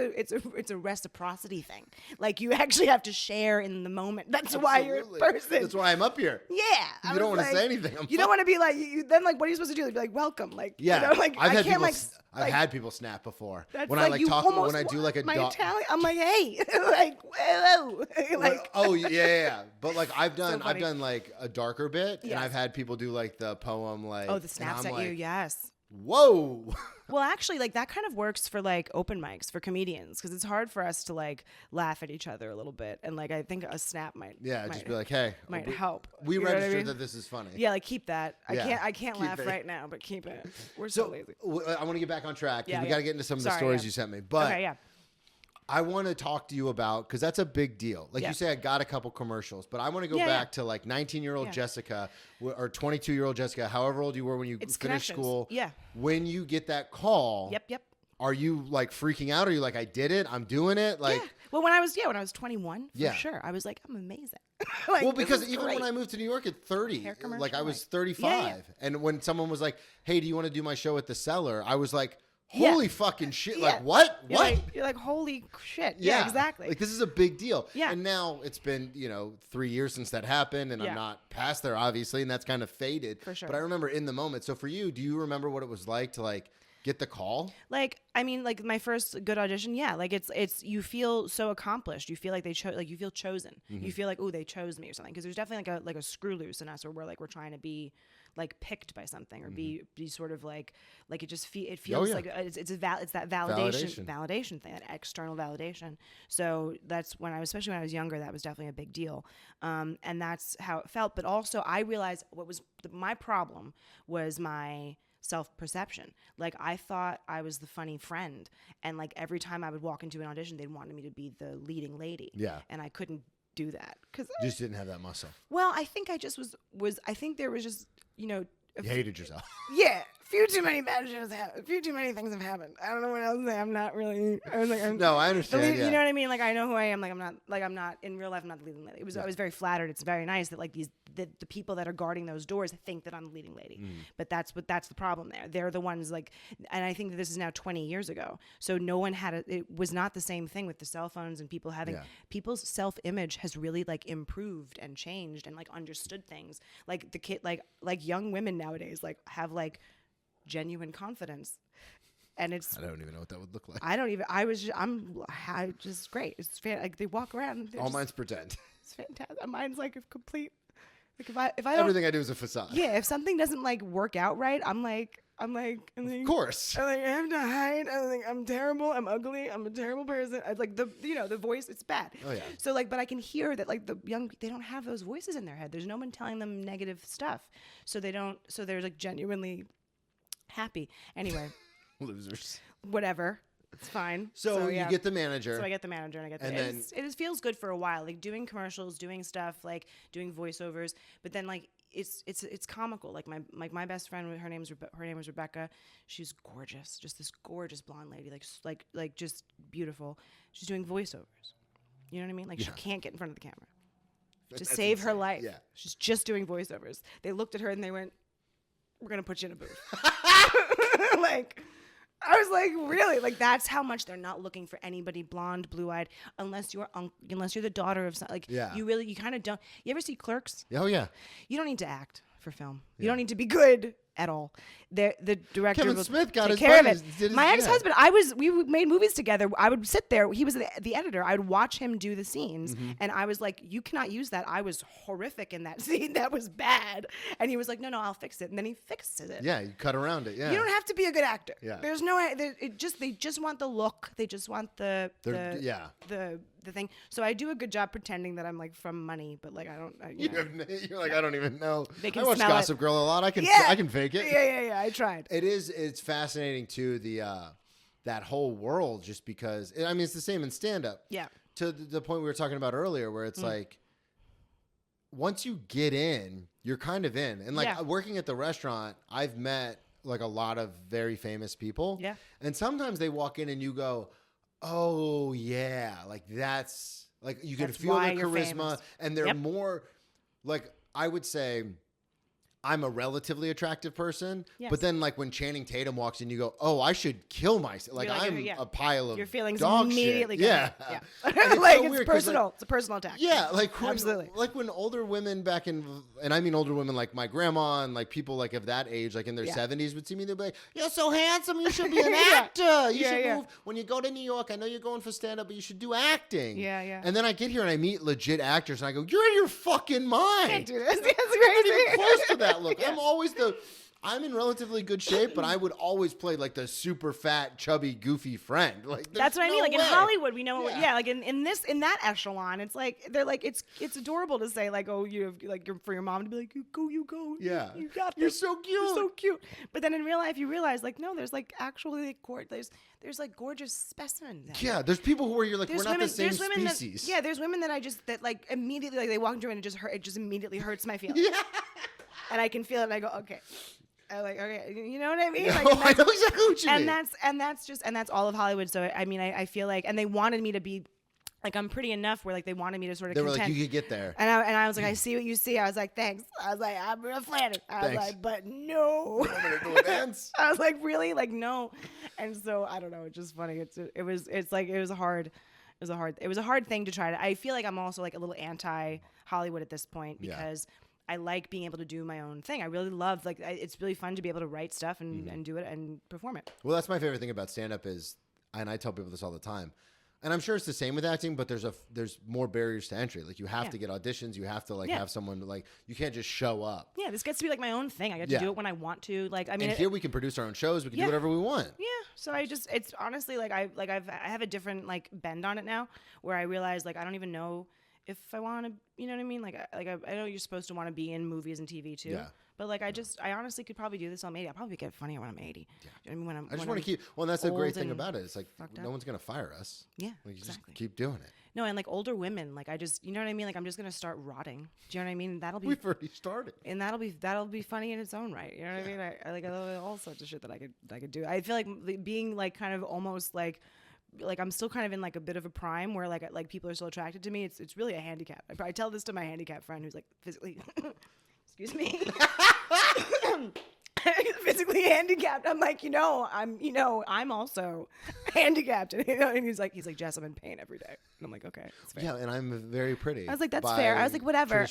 a reciprocity thing. Like you actually have to share in the moment. That's why you're a Absolutely. person. That's why I'm up here. Yeah, You don't wanna say anything. I'm You don't fine. want to be like you. Then like, what are you supposed to do? Be like, welcome. Like, Yeah, you know, like I've I had can't people. like. I've had people snap before That's when like I like you talk almost when I do like a my dog. Italian. I'm like, hey, like, whoa, like. Oh yeah. But like I've done funny. like a darker bit, and Yes. I've had people do like the poem like. Oh, the and snaps I'm at you, like, yes. Whoa. Well, actually, like that kind of works for like open mics for comedians because it's hard for us to like laugh at each other a little bit, and like I think a snap might Yeah, might, just be like, hey, might help. We You know what I registered mean? that this is funny. Yeah, like keep that. Yeah, I can't keep laugh it. right now, but keep it. We're so lazy. I want to get back on track because Yeah, we yeah. got to get into some of the Sorry, stories yeah. you sent me. But Okay, yeah. I want to talk to you about because that's a big deal. Like Yeah. you say, I got a couple commercials, but I want to go Yeah, back yeah. to like 19-year-old Yeah. Jessica or 22-year-old Jessica, however old you were when you It's finished connections. school. Yeah. When you get that call, Yep. are you like freaking out? Are you like, I did it, I'm doing it? Like, Yeah. Well, when I was 21, for Yeah. sure, I was like, I'm amazing. Like, well, this because is even great. when I moved to New York at 30, Hair like I commercial, was like- 35, Yeah, yeah. and when someone was like, "Hey, do you want to do my show at the Cellar?" I was like, holy fucking shit. Yeah. Like, what? What? You're like, holy shit. Yeah, exactly. Like, this is a big deal. Yeah. And now it's been, 3 years since that happened, and I'm not past there, obviously, and that's kind of faded. For sure. But I remember in the moment. So for you, do you remember what it was like to, like, get the call? Like, I mean, like my first good audition, like it's you feel so accomplished. You feel like you feel chosen. You feel like, oh, they chose me or something. Because there's definitely like a screw loose in us, where we're trying to be like picked by something, or be sort of like it just it feels like it's that validation thing, that external validation. So that's especially when I was younger, that was definitely a big deal, and that's how it felt. But also, I realized what was my problem was my self-perception. Like, I thought I was the funny friend, and like every time I would walk into an audition, they wanted me to be the leading lady. Yeah, and I couldn't do that because you just didn't have that muscle. Well, I think I just was. I think there was just you hated yourself. Yeah, a few too many bad shows a few too many things have happened. I don't know what else to say. I'm not really. I was like, no, I understand. You know what I mean? Like, I know who I am. Like, I'm not in real life. I'm not the leading lady. I was very flattered. It's very nice that like the people that are guarding those doors think that I'm the leading lady. But that's the problem there. They're the ones like, and I think that this is now 20 years ago. So no one it was not the same thing with the cell phones and people having people's self-image has really like improved and changed and like understood things. Like the kid, like young women nowadays, like have like genuine confidence, and it's. I don't even know what that would look like. I'm just great. It's like they walk around. All mine's pretend. It's fantastic. Mine's like a complete. Like if I don't, everything I do is a facade. Yeah, if something doesn't like work out right, I'm like, of course. I have to hide. I'm terrible. I'm ugly. I'm a terrible person. I like the voice. It's bad. Oh yeah. So like, but I can hear that like the young, they don't have those voices in their head. There's no one telling them negative stuff. So they don't. So they're like genuinely happy. Anyway. Losers. Whatever. It's fine. So you get the manager. So I get the manager, and I get it feels good for a while, like doing commercials, doing stuff, like doing voiceovers. But then like it's comical. Like my best friend, her name was Rebecca. She's gorgeous, just this gorgeous blonde lady, like just beautiful. She's doing voiceovers. You know what I mean? Like she can't get in front of the camera to save her life. Yeah. She's just doing voiceovers. They looked at her and they went, "We're gonna put you in a booth." Like. I was like, really? Like, that's how much they're not looking for anybody blonde, blue-eyed, unless you're the daughter of some, like, you kind of don't. You ever see Clerks? Oh, yeah. You don't need to act for film. You don't need to be good at all. The director Kevin Smith got take his care of buddies, it. My ex-husband, we made movies together. I would sit there. He was the editor. I would watch him do the scenes, and I was like, "You cannot use that. I was horrific in that scene. That was bad." And he was like, "No, I'll fix it." And then he fixes it. Yeah, you cut around it. Yeah, you don't have to be a good actor. Yeah, there's no. They just want the look. They just want the thing. So I do a good job pretending that I'm like from money, but like I don't. You're like, I don't even know. They can I watch smell Gossip it. Girl a lot. I can fake it. Yeah. I tried. It's fascinating too, that whole world, just because I mean it's the same in stand-up. Yeah. To the point we were talking about earlier, where it's like once you get in, you're kind of in. And like working at the restaurant, I've met like a lot of very famous people. Yeah. And sometimes they walk in and you go, "Oh yeah," like that's like you can feel their charisma, and they're more like, I would say I'm a relatively attractive person, but then like when Channing Tatum walks in, you go, "Oh, I should kill myself." Like I'm a pile of your feelings dog immediately. Shit. Yeah. It's like so it's personal. Like, it's a personal attack. Yeah, like absolutely. Like when older women and I mean older women like my grandma and like people like of that age, like in their 70s, would see me, they'd be like, "You're so handsome. You should be an actor. You should move when you go to New York. I know you're going for stand up, but you should do acting." Yeah. And then I get here and I meet legit actors, and I go, "You're in your fucking mind. Can't do this. That's crazy. I'm not even close to that look." I'm always I'm in relatively good shape, but I would always play like the super fat, chubby, goofy friend. Like that's what I mean. Like in Hollywood, we know, like in that echelon, it's like they're like it's adorable to say like, "Oh, you have, like you're for your mom to be like, you go, yeah, you got this. You're so cute, But then in real life, you realize like, no, there's like actually there's like gorgeous specimens. Yeah, there's people who are you're like, we're not the same species. There's women that like immediately like they walk into it and it just immediately hurts my feelings. Yeah. And I can feel it, and I go, okay. I like, okay, you know what I mean? Like, I know exactly what you mean. And that's all of Hollywood. So I mean, I feel like, and they wanted me to be like I'm pretty enough where like they wanted me to sort of They were contend. like, you could get there. And I was like, I see what you see. I was like, thanks. I was like, I'm real flattered. I was Thanks. like, but no. I'm gonna do a dance. I was like, really? Like, no. And so I don't know. It's just funny. It was a hard thing to try to. I feel like I'm also like a little anti Hollywood at this point because I like being able to do my own thing. I really love it's really fun to be able to write stuff and do it and perform it. Well, that's my favorite thing about stand-up is, and I tell people this all the time, and I'm sure it's the same with acting, but there's more barriers to entry. Like you have to get auditions. You have to have someone you can't just show up. Yeah, this gets to be like my own thing. I get to do it when I want to. Like, I mean, and here we can produce our own shows. We can do whatever we want. Yeah. So it's honestly I have a different like bend on it now, where I realize like I don't even know if I want to, you know what I mean? Like I know you're supposed to want to be in movies and TV too. Yeah. But like I honestly could probably do this on 80. I'll probably get funnier when I'm 80. Yeah. You know what I mean? I just want to keep. Well, that's the great thing about it. It's like no one's gonna fire us. Yeah. Like, you just keep doing it. No, and like older women, like you know what I mean? Like I'm just gonna start rotting. Do you know what I mean? We've already started. And that'll be funny in its own right. You know what I mean? I like all sorts of shit that I could do. I feel like being like kind of almost like I'm still kind of in like a bit of a prime where like people are still attracted to me. It's really a handicap. I tell this to my handicap friend who's like physically, excuse me, physically handicapped. I'm like, I'm also handicapped, and he's like, Jess, I'm in pain every day, and I'm like, okay, that's fair. Yeah, and I'm very pretty. I was like, that's fair. I was like, whatever.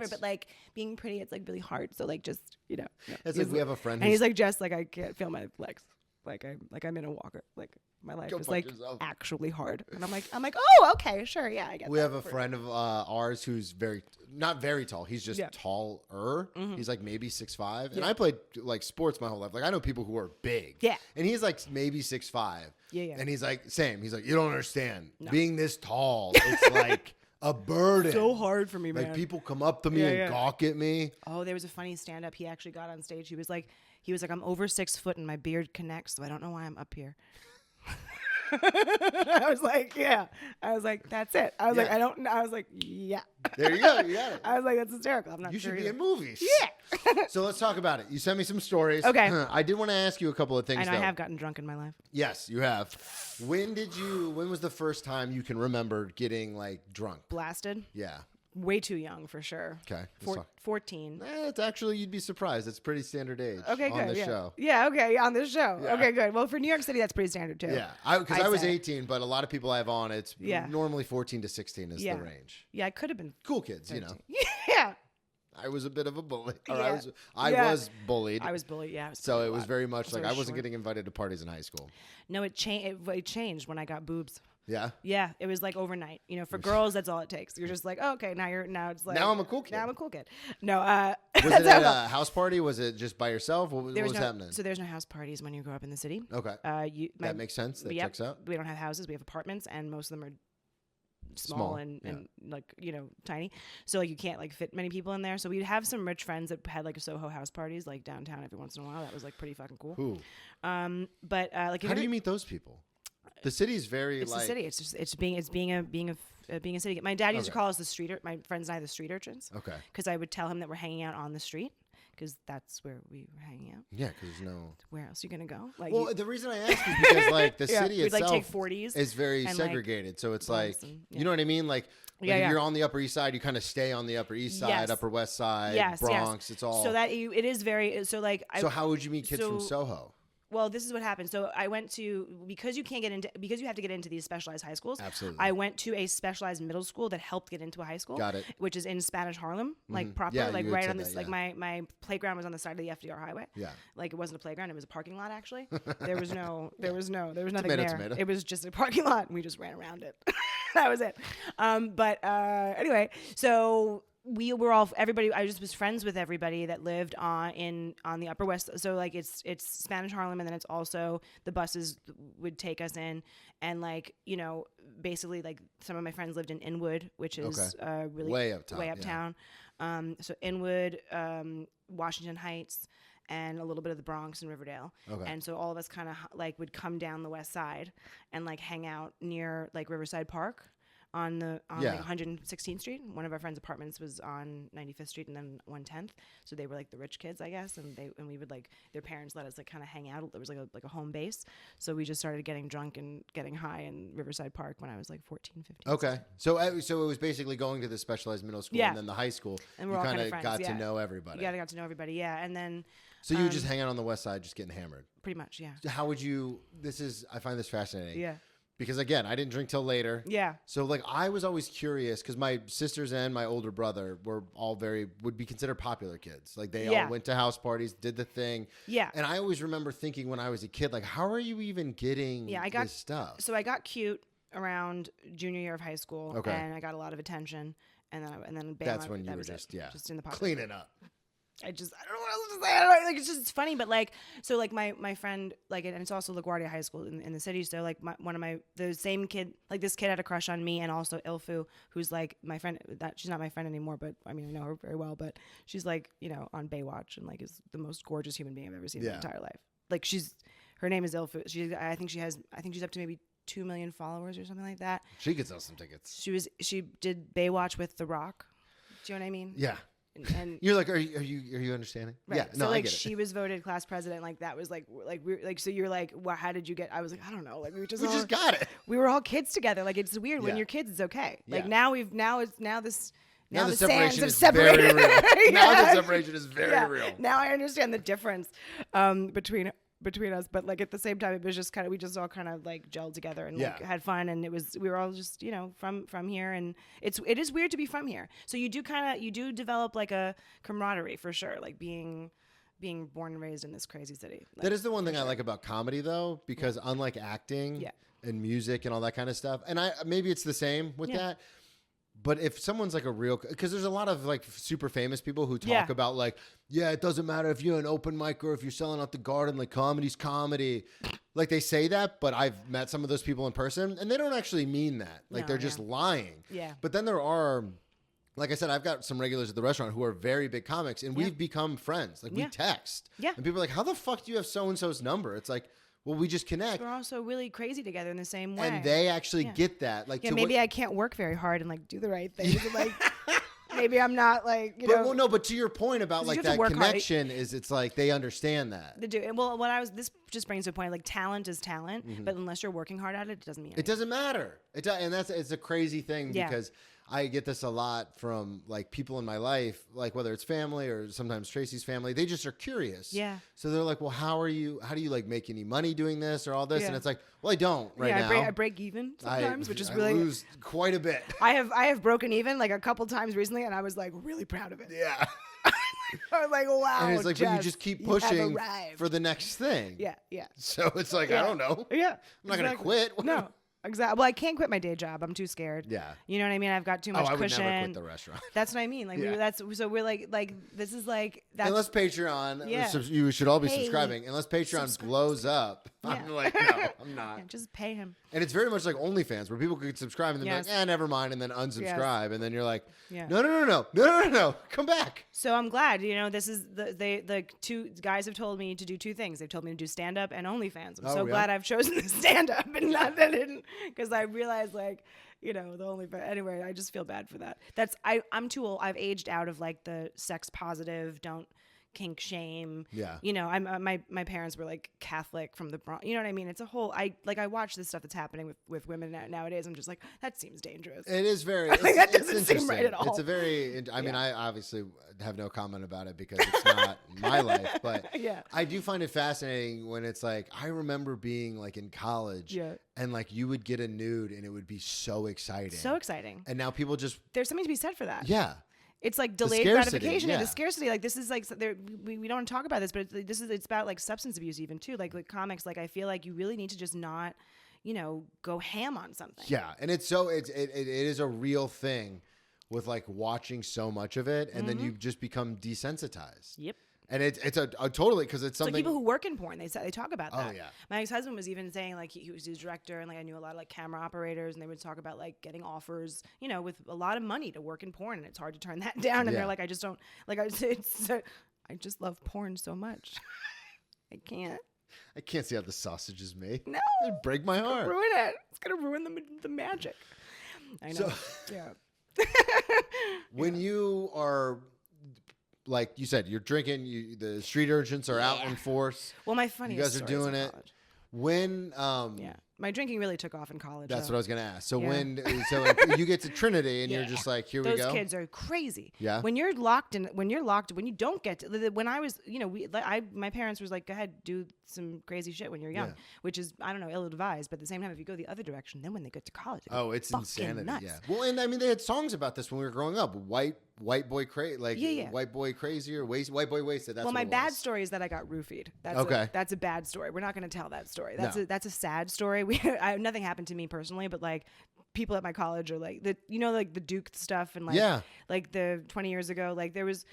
But like being pretty, it's like really hard. So like just It's like we have a friend, and he's like, Jess, like I can't feel my legs. Like I'm in a walker. Like my life is like actually hard. And I'm like, oh, okay, sure, yeah, I get that. We have a friend of ours who's not very tall. He's just taller. Mm-hmm. He's like maybe 6'5". And I played like sports my whole life. Like I know people who are big. Yeah. And he's like maybe 6'5". Yeah. And he's like, same. He's like, you don't understand. No. Being this tall, it's like a burden. So hard for me, man. Like people come up to me and gawk at me. Oh, there was a funny stand-up. He actually got on stage. He was like, I'm over 6 foot and my beard connects, so I don't know why I'm up here. I was like, yeah. I was like, that's it. I was like, I don't know. I was like, yeah. There you go. You got it. I was like, that's hysterical. I'm not You sure should be either. in movies. Yeah. So let's talk about it. You sent me some stories. Okay. I did want to ask you a couple of things. I know I have gotten drunk in my life. Yes, you have. When was the first time you can remember getting like drunk? Blasted? Yeah. Way too young for sure. Okay. 14. It's actually, you'd be surprised. It's pretty standard age on this show. Yeah, okay, on this show. Yeah. Okay, good. Well, for New York City, that's pretty standard too. Yeah, because I was 18, but a lot of people I have on, it's normally 14 to 16 is the range. Yeah, I could have been. Cool kids, 13. you know. Yeah. I was a bit of a bully. Or Yeah. I was bullied. I was bullied, yeah. So it was very much like I wasn't getting invited to parties in high school. No, it changed when I got boobs. Yeah. Yeah, it was like overnight. For girls, that's all it takes. You're just like, oh, okay, now it's like now I'm a cool kid. Now I'm a cool kid. No, was it at a house party? Was it just by yourself? What was happening? So there's no house parties when you grow up in the city. Okay. That makes sense. That checks out. We don't have houses. We have apartments, and most of them are small and like tiny. So like you can't like fit many people in there. So we'd have some rich friends that had like Soho house parties like downtown every once in a while. That was like pretty fucking cool. Who? But like how do you meet those people? The city's very it's the city. It's being a city. My dad used to call us my friends and I the street urchins. Okay. Because I would tell him that we're hanging out on the street. Because that's where we were hanging out. Yeah, because there's no. Where else are you gonna go? Like, well, the reason I ask is because like the city itself like, take 40s is very segregated. So it's like you know what I mean. Like if you're on the Upper East Side, you kind of stay on the Upper East Side, Upper West Side, Bronx. It's all. So that it is very so like. So how would you meet kids from Soho? Well, this is what happened. So I went to because you have to get into these specialized high schools. Absolutely. I went to a specialized middle school that helped get into a high school. Got it. Which is in Spanish Harlem, like proper, like right on this. Like my playground was on the side of the FDR highway. Yeah. Like it wasn't a playground; it was a parking lot. Actually, there was nothing there. Tomato. It was just a parking lot, and we just ran around it. That was it. Anyway, so. I just was friends with everybody that lived on the Upper West. So like it's Spanish Harlem, and then it's also the buses would take us in, and like basically like some of my friends lived in Inwood, which is really way uptown. So Inwood, Washington Heights, and a little bit of the Bronx and Riverdale. Okay. And so all of us kind of like would come down the West Side and like hang out near like Riverside Park. on Yeah. like 116th Street. One of our friends' apartments was on 95th Street and then 110th. So they were like the rich kids, I guess, and we would like their parents let us like kind of hang out. There was like a home base. So we just started getting drunk and getting high in Riverside Park when I was like 14, 15. Okay. So it was basically going to the specialized middle school Yeah. and then the high school. And we're you all kind of friends, got to yeah. know everybody. Yeah, I got to know everybody. Yeah, and then So you were just hanging out on the west side, just getting hammered. pretty much, yeah, How would you? I find this fascinating. yeah, Because again, I didn't drink till later. yeah, So like I was always curious because my sisters and my older brother were all would be considered popular kids. Like they Yeah. all went to house parties, did the thing. yeah. And I always remember thinking when I was a kid, like, how are you even getting Yeah, I got- this stuff? So I got cute around junior year of high school, Okay. and I got a lot of attention, and then bam, That's when that you were was it. just in the pocket. cleaning up. I don't know what else to say. I don't know, like it's just funny, but like so like my friend like and it's also LaGuardia High School in the city. So like the same kid, like this kid had a crush on me, and also Ilfu, who's like my friend. That she's not my friend anymore, but I mean I know her very well. But she's like on Baywatch and like is the most gorgeous human being I've ever seen in my entire life. Like her name is Ilfu. I think she's up to maybe 2 million followers or something like that. She could sell some tickets. She did Baywatch with The Rock. Do you know what I mean? Yeah. And You're like, are you understanding? right. Yeah. So No, like I get it. she was voted class president. Like that was like we're like so you're like well, how did you get? I was like I don't know. Like We just got it. we were all kids together. Like it's weird when Yeah. you're kids. It's okay. Like Yeah. now the the sands separation have is separated. very real. Now the Yeah. separation is very Yeah. real. Now I understand the difference between us, but like at the same time, it was just we just all kind of like gelled together and like Yeah. had fun, and we were all just from here, and it is weird to be from here. So you do develop like a camaraderie for sure, like being born and raised in this crazy city. Like, That is the one thing I like about comedy, though, because unlike acting Yeah. and music and all that kind of stuff, and maybe it's the same with Yeah. that. But if someone's like because there's a lot of like super famous people who talk Yeah. about like, yeah, it doesn't matter if you're an open mic or if you're selling out the Garden, like comedy's comedy. Like they say that, but I've met some of those people in person and they don't actually mean that. Like No, they're just yeah. lying. Yeah. But then there are, like I said, I've got some regulars at the restaurant who are very big comics and we've become friends. Like we Yeah. text. Yeah. And people are like, how the fuck do you have so-and-so's number? It's like, well, we just connect. we're also really crazy together in the same way. And they actually Yeah. get that. Like, yeah, to maybe what, I can't work very hard and like do the right things. And, like maybe I'm not like but to your point about 'Cause like you have to that work hard. connection is it's like they understand that. to do. And well, this just brings to a point like talent is talent, but unless you're working hard at it, it doesn't mean It doesn't matter. And it's a crazy thing Yeah. because I get this a lot from like people in my life, like whether it's family or sometimes Tracy's family, they just are curious. Yeah. So they're like, well, how do you like make any money doing this or all this? Yeah. And it's like, well, I don't right now. I break even sometimes, which is I really lose quite a bit. I have broken even like a couple times recently, and I was like really proud of it. Yeah. I was like, wow. And it's like, but you just keep you have pushing arrived. for the next thing. Yeah, yeah, So it's like, I Yeah. don't know. yeah. I'm not going to quit. No, exactly. Well, I can't quit my day job. I'm too scared. Yeah. You know what I mean? I've got too much I would cushion. never quit the restaurant. That's what I mean. Like Yeah. we're like this is like that's Unless Patreon, Yeah. you should all be Hey, subscribing. Unless Patreon blows up, I'm Yeah. like, no, I'm not. yeah, just pay him. And it's very much like OnlyFans, where people could subscribe and then Yes. be like, never mind, and then unsubscribe, and then you're like, Yeah. no, come back. So I'm glad, this is the two guys have told me to do two things. They've told me to do stand up and OnlyFans. I'm Oh, so yeah? glad I've chosen the stand up and not that hidden, because I realized like, the OnlyFans. Anyway, I just feel bad for that. I'm too old. I've aged out of like the sex positive, don't kink shame. Yeah. My parents were like Catholic from the Bronx. You know what I mean? It's a whole. I watch this stuff that's happening with women nowadays. I'm just like, that seems dangerous. It is very. Like, It's, that it's doesn't seem right interesting. at all. It's a very. I mean, I obviously have no comment about it because it's not my life, but Yeah. I do find it fascinating when it's like I remember being like in college, Yeah. and like you would get a nude and it would be so exciting, So exciting. and now people just There's something to be said for that. yeah. It's like delayed scarcity, gratification and yeah. the scarcity. Like this is like we don't talk about this, but it's about like substance abuse even too. Like with comics, like I feel like you really need to just not, go ham on something. Yeah, and it is a real thing with like watching so much of it, and then you just become desensitized. Yep. And it's a totally because it's So something. people who work in porn, they talk about that. Oh, yeah. My ex-husband was even saying like he was his director, and like I knew a lot of like camera operators, and they would talk about like getting offers, with a lot of money to work in porn, and it's hard to turn that down. And Yeah. they're like, I just don't like. I just love porn so much. I can't. I can't see how the sausage is made. No. It'd break my heart. Ruin it. It's gonna ruin the magic. I know. So- Yeah. When you are, like you said, you're drinking, the street urchins are out in force. Well, my funniest guys are stories doing in it. college. When, Yeah. My drinking really took off in college. that's though. what I was going to ask. So Yeah. so like, you get to Trinity and you're Yeah. just like, here we Those go. kids are crazy. Yeah. When you don't get to, when I was, my parents was like, go ahead, do some crazy shit when you're young, Yeah. which is, I don't know, ill-advised. But at the same time, if you go the other direction, then when they get to college, they go Oh, it's fucking insanity. nuts. Yeah. Well, and I mean, they had songs about this when we were growing up. White boy crazy, like white boy crazy or white boy wasted. That's Well, what my it bad was. story is that I got roofied. That's Okay. That's a bad story. We're not going to tell that story. No. That's a sad story. Nothing happened to me personally, but like people at my college are like like the Duke stuff and like the 20 years ago, like there was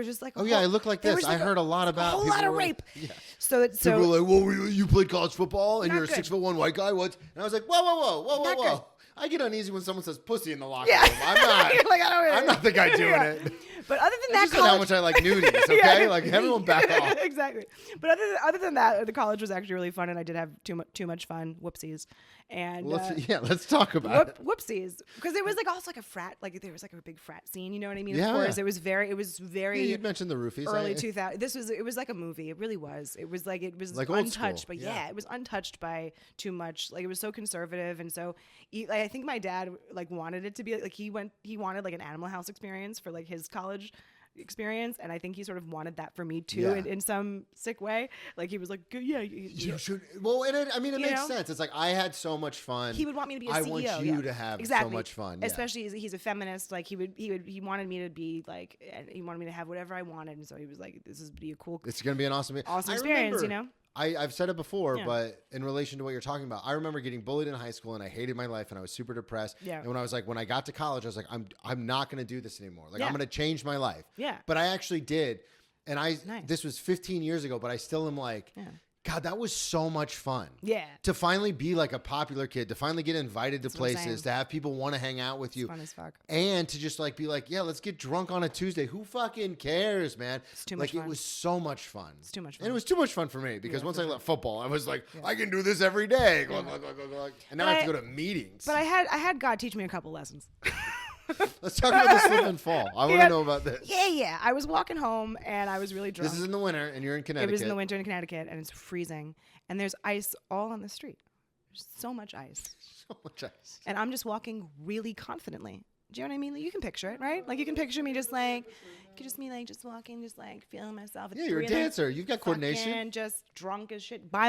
just like I look like there this. was, I heard a lot a about whole people lot of were like- rape. Yeah. So People were like, "Well, you played college football and Not you're a good. 6'1" white guy." What? And I was like, "Whoa, Not good. I get uneasy when someone says pussy in the locker Yeah. room. I'm not. You're like, I don't really- I'm not the guy doing Yeah. it. But other than I that, just said how much I like nudies. Okay, like everyone back off. Exactly. But other than that, the college was actually really fun, and I did have too much fun. Whoopsies. And Let's talk about it. whoopsies, because it was like also like a frat, like there was like a big frat scene. You know what I mean? Yeah, Of course, yeah. it was very. Yeah, you mentioned the roofies. early 2000. It was like a movie. It really was. It was like Like old untouched, school. but Yeah. it was untouched by too much. Like it was so conservative, and so I think my dad like wanted it to be like he wanted like an Animal House experience for like his college experience, and I think he sort of wanted that for me too, Yeah. in some sick way. Like he was like, yeah, You should. Well, and it makes know? sense. It's like I had so much fun. He would want me to be a I CEO. want you yeah. to have exactly. so much fun. Yeah. Especially he's a feminist. Like he wanted me to be like, he wanted me to have whatever I wanted, and so he was like, this is be a cool, It's gonna be an awesome experience, remember, you know. I've said it before, Yeah. but in relation to what you're talking about, I remember getting bullied in high school and I hated my life and I was super depressed. Yeah. And when I got to college, I was like, I'm not going to do this anymore. Like Yeah. I'm going to change my life. Yeah. But I actually did. And Nice. this was 15 years ago, but I still am like, Yeah. God, that was so much fun. Yeah. To finally be like a popular kid, to finally get invited to That's what I'm places, saying. to have people want to hang out with you. Fun as fuck. And to just like be like, yeah, let's get drunk on a Tuesday. Who fucking cares, man? It's too like much fun. it was so much fun. It's too much And fun. it was too much fun for me because Yeah, once for I sure. left football, I was like, I can do this every day. Yeah. And now I have to go to meetings. But I had God teach me a couple lessons. Let's talk about the slip and fall. I want to Yeah. know about this. Yeah. I was walking home and I was really drunk. This is in the winter and you're in Connecticut. It was in the winter in Connecticut, and it's freezing, and there's ice all on the street. There's so much ice, So much ice. and I'm just walking really confidently. Do you know what I mean? Like, you can picture it, right? Like you can picture me just like, just walking, just like feeling myself. Yeah, you're a dancer. You've got coordination. And just drunk as shit by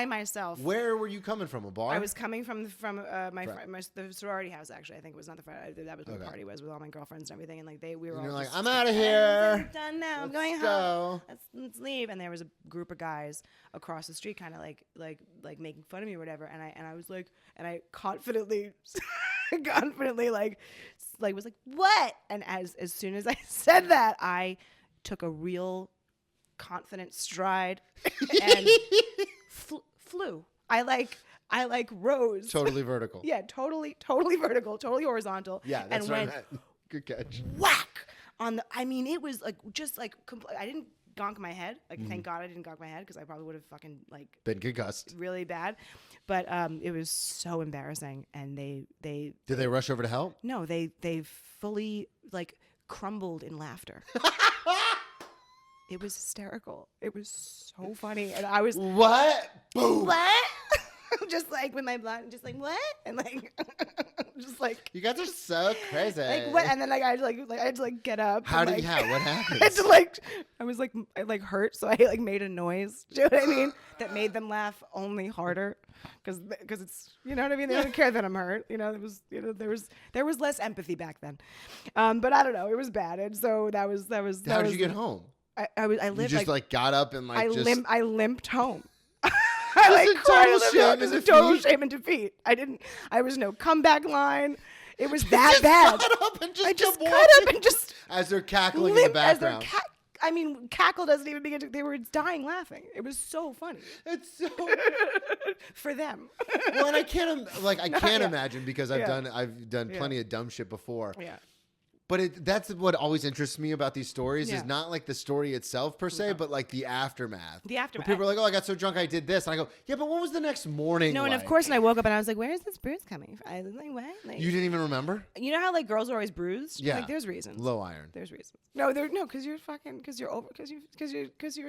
myself. Where were you coming from? A bar? I was coming from the sorority house. Actually, I think it was not the Friday. That was where the party was with all my girlfriends and everything. And like we were And all you're like, just I'm out of "Hey, here. I'm done now. I'm Let's going go." home. Let's leave. And there was a group of guys across the street, kind of like making fun of me or whatever. And I was like, and I confidently was like, what? And as soon as I said that, I took a real confident stride and flew. I rose. Totally vertical. Yeah, totally vertical, totally horizontal. Yeah, that's and what went I meant. Good catch. whack on the. I mean, it was like just like I didn't gonk my head. Like, thank God I didn't gonk my head because I probably would have fucking like Been concussed. really bad. But it was so embarrassing, and they Did they rush over to help? no, they fully like crumbled in laughter. It was hysterical. It was so funny, and I was What? Boom. what? Just like with my blood, just like what, and like, just like You guys are so crazy. like what, and then like I had to like get up. How and, did like, what I had happened? to like, I was like, I like hurt, so I like made a noise. Do you know what I mean? That made them laugh only harder, because it's, you know what I mean. They don't care that I'm hurt. You know, there was less empathy back then. But I don't know, it was bad, and so that was. How did you get home? I lived You just like got up and like I limped home. I like Just a cried. total shame It was and a total defeat. shame and defeat. I was no comeback line. It was that bad. Got up and just I just kept got up walking and just as they're cackling in the limped as their background. I mean, cackle doesn't even begin to. They were dying laughing. It was so funny It's so for them. well, and I can't imagine because I've Yeah. done Yeah. plenty of dumb shit before. Yeah. But that's what always interests me about these stories Yeah. is not like the story itself per se, but like the aftermath. The aftermath. When people are like, "Oh, I got so drunk, I did this," and I go, "Yeah, but what was the next morning?" No, and like? of course, and I woke up and I was like, "Where is this bruise coming from?" I was like, "What?" Like, You didn't even remember? you know how like girls are always bruised? Yeah. Like there's reasons. Low iron. There's reasons. No, because you're fucking, because you're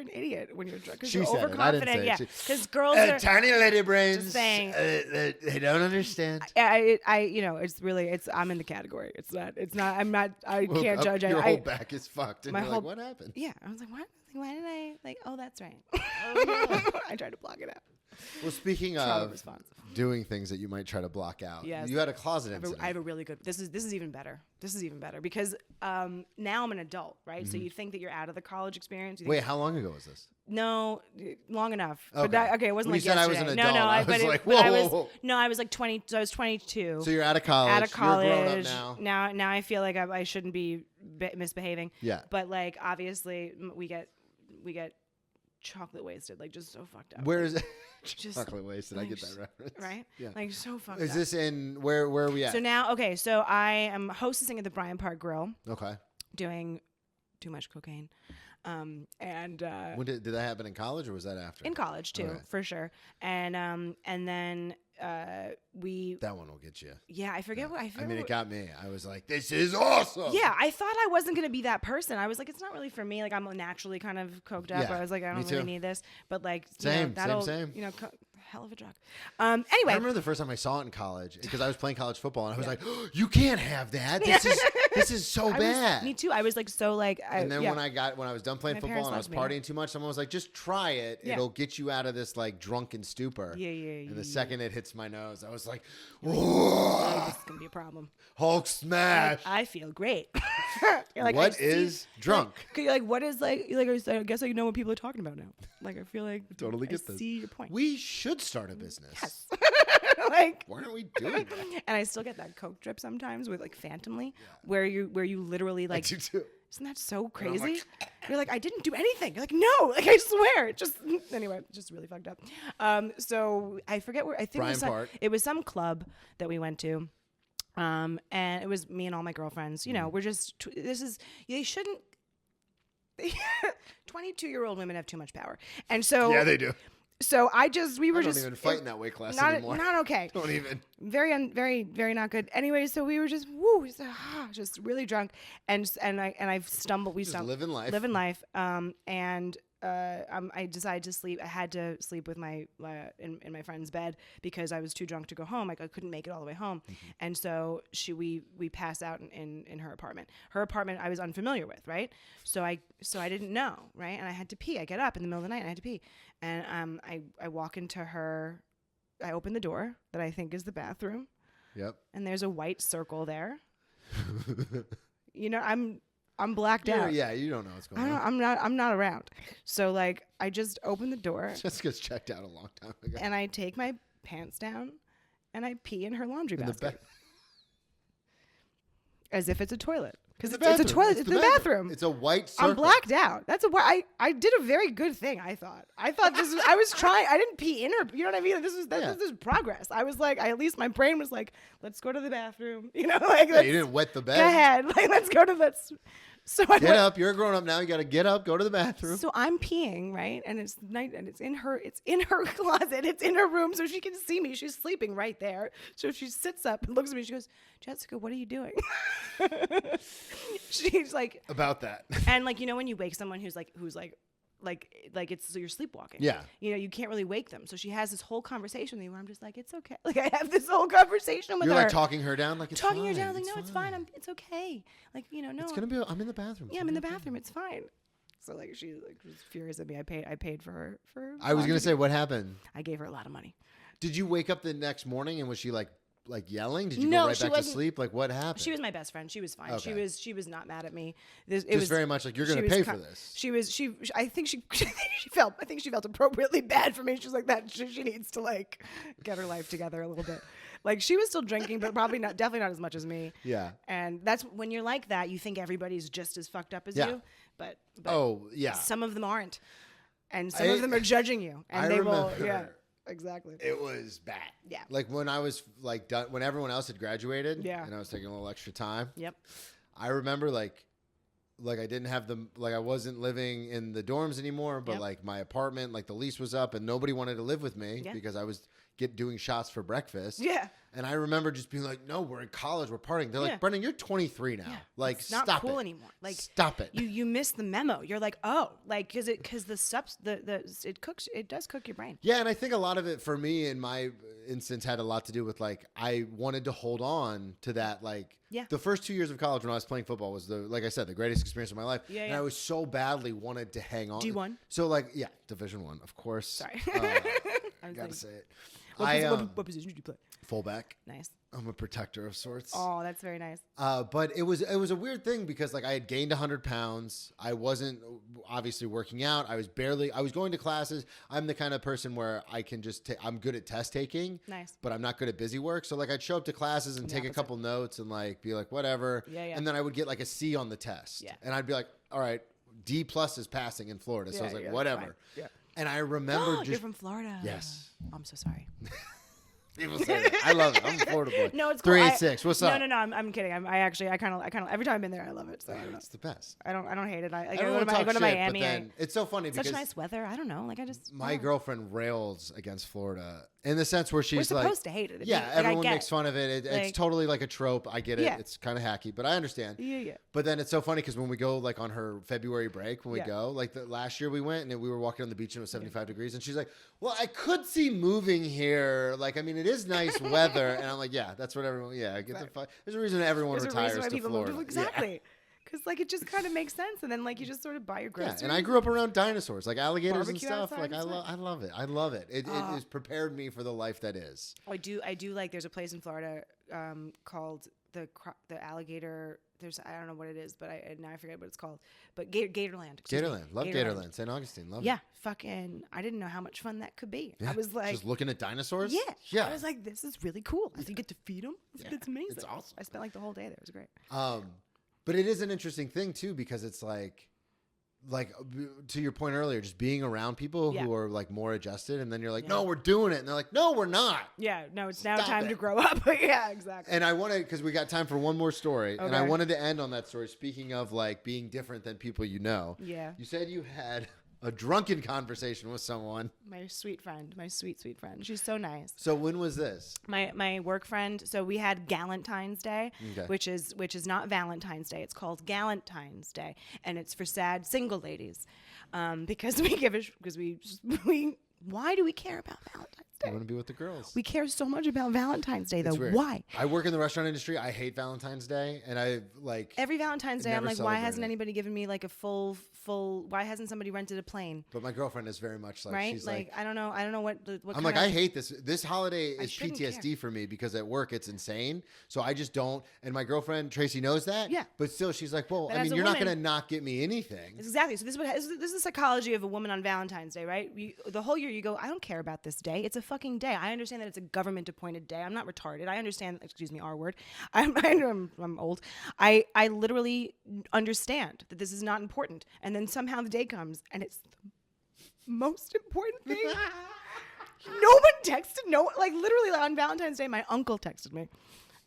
an idiot when you're drunk. Because She you're said it. I didn't overconfident. say it. Yeah. She- Because girls are. Tiny lady brains. Just saying. They don't understand. It's I'm in the category. It's not. I'm not. I Woke can't up, judge. Your I whole back is fucked, and my you're whole- like, "What happened?" Yeah, I was like, what? Why did I like? Oh, that's right. I tried to block it out. Well, speaking Trauma of response. doing things that you might try to block out, Yes. you had a closet incident. I have a really good. This is even better. This is even better because now I'm an adult, right? So you think that you're out of the college experience. You think, Wait, how long ago was this? no, long enough. Okay. But it wasn't When like you said I was yesterday. an No, adult, I was but like, but I whoa, was, whoa, whoa. No, I was like 20. So I was 22. So you're out of college. Out of You're grown college. up now. Now I feel like I shouldn't be misbehaving. Yeah. But like obviously we get chocolate wasted, like just so fucked up. Where is Just, chocolate wasted? I like, get that reference. right? Yeah. Like so fucked Is up. this in where are we at? So now, okay, so I am hostessing at the Bryant Park Grill, Okay. doing too much cocaine, and When did that happen in college or was that after? in college too, Okay. for sure. And then we, That one will get you. yeah, I forget what I. I Forget mean, it what, got me. I was like, "This is awesome." yeah, I thought I wasn't gonna be that person. I was like, it's not really for me. Like I'm naturally kind of coked up. Yeah, I was like, I me don't really too. need this. But like, Same. that'll, Same. Hell of a drug. I Anyway, remember the first time I saw it in college because I was playing college football and I was like, oh, "You can't have that. This is so bad." me too. I was like so like. And then yeah. when I was done playing My football parents and I was loved me. partying too much, someone was like, "Just try it. Yeah. It'll get you out of this like drunken stupor." Yeah. And the second it hits my nose, I was like, Like, "Whoa, this is gonna be a problem. Hulk smash!" I feel great. You're like, What I is see, drunk? Like, you're like, what is like? I guess I know what people are talking about now. Like, I feel like Totally I get this. see your point. We should start a business. Yes. Like, Why aren't we doing that? and I still get that Coke drip sometimes with like phantomly, where you literally I like, do too. isn't that so I'm crazy? like, You're like, I didn't do anything. You're like, no, like I swear. Just anyway, just really fucked up. So I forget where. I think Bryant Park. it was some club that we went to. And it was me and all my girlfriends. You know, we're just they shouldn't. 22-year-old women have too much power, and so Yeah, they do. so we were I don't just even fight in that weight class not anymore. not okay. Don't even. Very not good. Anyway, so we were just just really drunk, and I stumbled. We Just stumbled. living life. Living life. And I decided to sleep. I had to sleep with my in my friend's bed because I was too drunk to go home. Like I couldn't make it all the way home, and so we passed out in her apartment. Her apartment I was unfamiliar with, right? So I didn't know, right? And I had to pee. I get up in the middle of the night and I had to pee, and I walk into her. I open the door that I think is the bathroom, Yep. and there's a white circle there. You know, I'm blacked out. Yeah, you don't know what's going on. I'm not around. So like I just open the door Jessica's checked out a long time ago. and I take my pants down and I pee in her laundry In the basket. ba- As if it's a toilet. Because It's it's the a toilet. It's the bathroom. It's a white circle. I'm blacked out. That's I did a very good thing, I thought. I was trying. I didn't pee in her. You know what I mean? This is progress. I was like, at least my brain was like, let's go to the bathroom. You know, like Yeah, you didn't wet the bed. go ahead. Like let's go to the. So I Get went, up. You're a grown up now. You got to get up, go to the bathroom. So I'm peeing, right? And it's night, and it's in her closet. It's in her room, so she can see me. She's sleeping right there. So she sits up and looks at me. She goes, "Jessica, what are you doing?" She's like, About that. and like you know when you wake someone who's like it's so you're sleepwalking. Yeah. You know you can't really wake them. So she has this whole conversation with me where I'm just like, it's okay. Like I have this whole conversation with You're her. like talking her down, like it's talking fine. her down, like no, it's fine. It's okay. Like you know, no. It's gonna be. I'm in the bathroom. Yeah, I'm in the bathroom. It's fine. So like she was furious at me. I paid for her I was gonna laundry. say, what happened? I gave her a lot of money. Did you wake up the next morning and was she like yelling? Did you No, go right she back to wasn't. sleep? Like what happened? She was my best friend. She was fine. Okay. She was not mad at me. It just was very much like you're she gonna was pay ki- for this. I think she felt appropriately bad for me. She was like that. She needs to like get her life together a little bit. Like she was still drinking, but definitely not as much as me. Yeah. And that's when you're like that, you think everybody's just as fucked up as Yeah. you, but Oh yeah. some of them aren't, and some of them are judging you, and I they will. remember. Yeah, exactly. It was bad. Yeah. Like when I was like done, when everyone else had graduated. Yeah. And I was taking a little extra time. Yep. I remember like I didn't have I wasn't living in the dorms anymore, but like my apartment, like the lease was up and nobody wanted to live with me because I was doing shots for breakfast. Yeah. And I remember just being like, no, we're in college, we're partying. They're like, Brendan, you're 23 now. Yeah. Like, it's not stop cool it. anymore. Like, stop it. You miss the memo. You're like, oh, like, because it does cook your brain. Yeah, and I think a lot of it for me in my instance had a lot to do with like I wanted to hold on to that. Like, the first 2 years of college when I was playing football was like I said, the greatest experience of my life. Yeah, and I was so badly wanted to hang on. D1. So like, Division I, of course. Sorry, I gotta say it. What position did you play? Fullback. Nice. I'm a protector of sorts. Oh, that's very nice. But it was a weird thing because like I had gained 100 pounds. I wasn't obviously working out. I was going to classes. I'm the kind of person where I can just I'm good at test taking. Nice. But I'm not good at busy work. So like I'd show up to classes and take a couple notes and like be like whatever. Yeah. And then I would get like a C on the test. Yeah. And I'd be like, all right, D+ is passing in Florida. So I was like, whatever. Yeah. And I remember You're from Florida. Yes. I'm so sorry. People say that. I love it. I'm a Florida boy. No, it's cool. 386. What's up? No. I'm kidding. I kind of every time I've been there, I love it. So I don't know. It's the best. I don't hate it. I don't go to shit, Miami. But then it's so funny because such nice weather. I don't know. Like my girlfriend rails against Florida in the sense where she's we're supposed to hate it. Yeah, everyone makes fun of it. It's totally like a trope. I get it. Yeah. It's kind of hacky, but I understand. Yeah. But then it's so funny because when we go like on her February break, when we go, like last year we went and we were walking on the beach and it was 75 degrees, and she's like, "Well, I could see moving here. Like, I mean, it is nice weather." And I'm like, "Yeah, that's what everyone. Yeah, get the fuck. There's a reason everyone retires to Florida. Exactly." Because like it just kind of makes sense, and then like you just sort of buy your groceries. Yeah, and I grew up around dinosaurs, like alligators Barbecue and stuff. outside Like I love it. I love it. It has prepared me for the life that is. I do like. There's a place in Florida called the alligator. I don't know what it is, but now I forget what it's called. But Gatorland. Gatorland, love Gatorland. St. Augustine, love it. Yeah, fucking. I didn't know how much fun that could be. Yeah. I was like, just looking at dinosaurs. Yeah. I was like, this is really cool. You get to feed them. It's amazing. It's awesome. I spent like the whole day there. It was great. But it is an interesting thing too because it's like to your point earlier, just being around people who are like more adjusted, and then you're like, no, we're doing it, and they're like, no, we're not. Yeah, no, it's now time to grow up. Yeah, exactly. And I wanted, because we got time for one more story, and I wanted to end on that story. Speaking of like being different than people you know, you said you had a drunken conversation with someone. My sweet friend, my sweet friend. She's so nice. So when was this? My work friend. So we had Galentine's Day, which is not Valentine's Day. It's called Galentine's Day, and it's for sad single ladies, because why do we care about Valentine's Day? I want to be with the girls. We care so much about Valentine's Day, though. Why? I work in the restaurant industry. I hate Valentine's Day, and I like every Valentine's Day. I'm like, why hasn't anybody given me like a full? Why hasn't somebody rented a plane? But my girlfriend is very much like, right? She's like I don't know what. I'm like, I hate this. This holiday is PTSD for me because at work it's insane. So I just don't. And my girlfriend Tracy knows that. Yeah. But still, she's like, well, but I mean, you're not gonna not get me anything. Exactly. So this is the psychology of a woman on Valentine's Day, right? The whole year you go, I don't care about this day. It's a fucking day. I understand that it's a government appointed day. I'm not retarded. I understand. Excuse me, R word. I'm old. I literally understand that this is not important. And then somehow the day comes and it's the most important thing. No one texted. Like literally on Valentine's Day, my uncle texted me.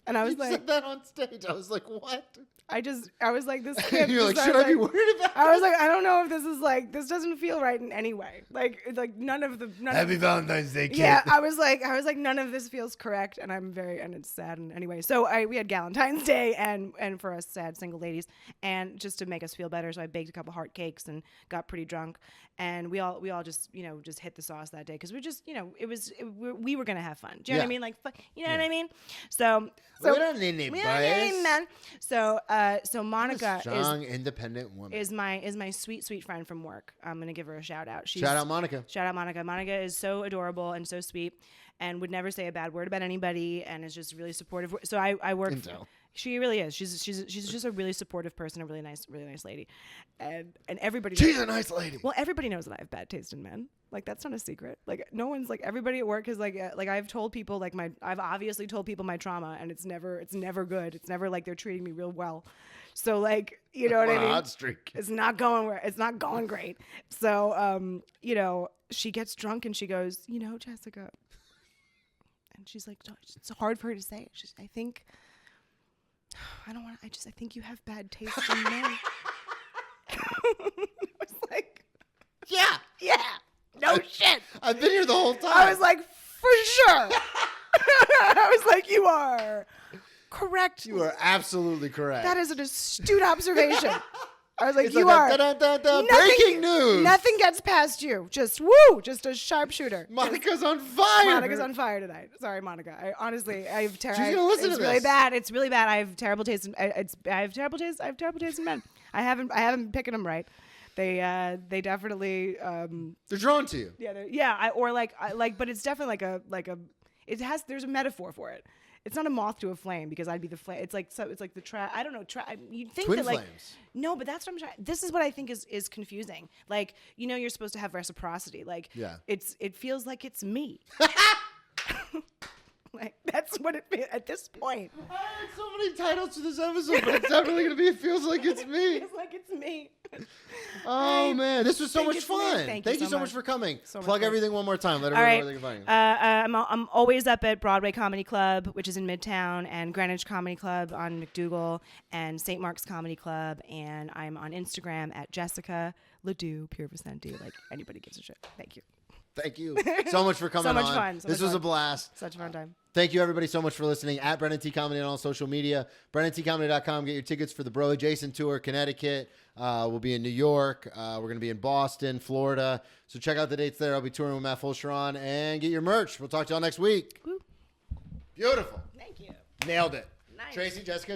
And I was you said that on stage. I was like, what? I was like, this kid. You're like, should I be worried about I was like, I don't know if this is like, this doesn't feel right in any way. Like Happy Valentine's Day, kid. Yeah, I was like, none of this feels correct, and and it's sad. And anyway, so we had Galentine's Day, and for us sad single ladies, and just to make us feel better, so I baked a couple heart cakes and got pretty drunk, and we all just just hit the sauce that day because we just we were gonna have fun. Do you know what I mean? Like, you know what I mean? So we don't need any bias. So Monica strong, independent woman is my sweet friend from work. I'm gonna give her a shout out. Shout out Monica. Shout out Monica. Monica is so adorable and so sweet, and would never say a bad word about anybody, and is just really supportive. So I work. She really is. She's just a really supportive person, a really nice lady, and everybody. She's a nice lady. Well, everybody knows that I have bad taste in men. Like that's not a secret. Like no one's like everybody at work is like I've told people like I've obviously told people my trauma, and it's never good. It's never like they're treating me real well. So like you know what I mean? Hot streak. It's not going great. So she gets drunk and she goes, Jessica, and she's like, it's hard for her to say. I think I don't want to. I think you have bad taste in men. I was like, yeah. No shit. I've been here the whole time. I was like, for sure. I was like, you are correct. You are absolutely correct. That is an astute observation. I was like, It's you like are. breaking news. Nothing gets past you. Just woo. Just a sharpshooter. Monica's on fire. Monica's on fire tonight. Sorry, Monica. I have She's gonna listen to It's this. really bad. It's really bad. I have terrible taste. I have terrible taste. I have terrible taste in men. I haven't been picking them right. They definitely. They're drawn to you. Yeah. But it's definitely like a. There's a metaphor for it. It's not a moth to a flame because I'd be the flame. It's like the I don't know. You'd think Twin that like flames. no, but that's what I'm trying. This is what I think is confusing. Like you're supposed to have reciprocity. Like it feels like it's me. Like that's what it feels at this point. I had so many titles to this episode, but it's definitely gonna be. It feels like it's me. It feels like it's me. Oh man, this was so much it's me. fun. Thank you you so so much much. for coming. So much Plug fun. everything one more time. Let All everyone right. know where they can find you. I'm always up at Broadway Comedy Club, which is in Midtown, and Greenwich Comedy Club on McDougal, and St. Mark's Comedy Club, and I'm on Instagram at Jessica Piervicenti. Like anybody gives a shit. Thank you. Thank you so much for coming So much on. fun. This was a blast. Such a fun time. Thank you, everybody, so much for listening. At Brennan T. Comedy on all social media. BrennanTComedy.com. Get your tickets for the Bro Adjacent Tour, Connecticut. We'll be in New York. We're going to be in Boston, Florida. So check out the dates there. I'll be touring with Matt Fulcheron. And get your merch. We'll talk to y'all next week. Woo. Beautiful. Thank you. Nailed it. Nice. Tracy, Jessica.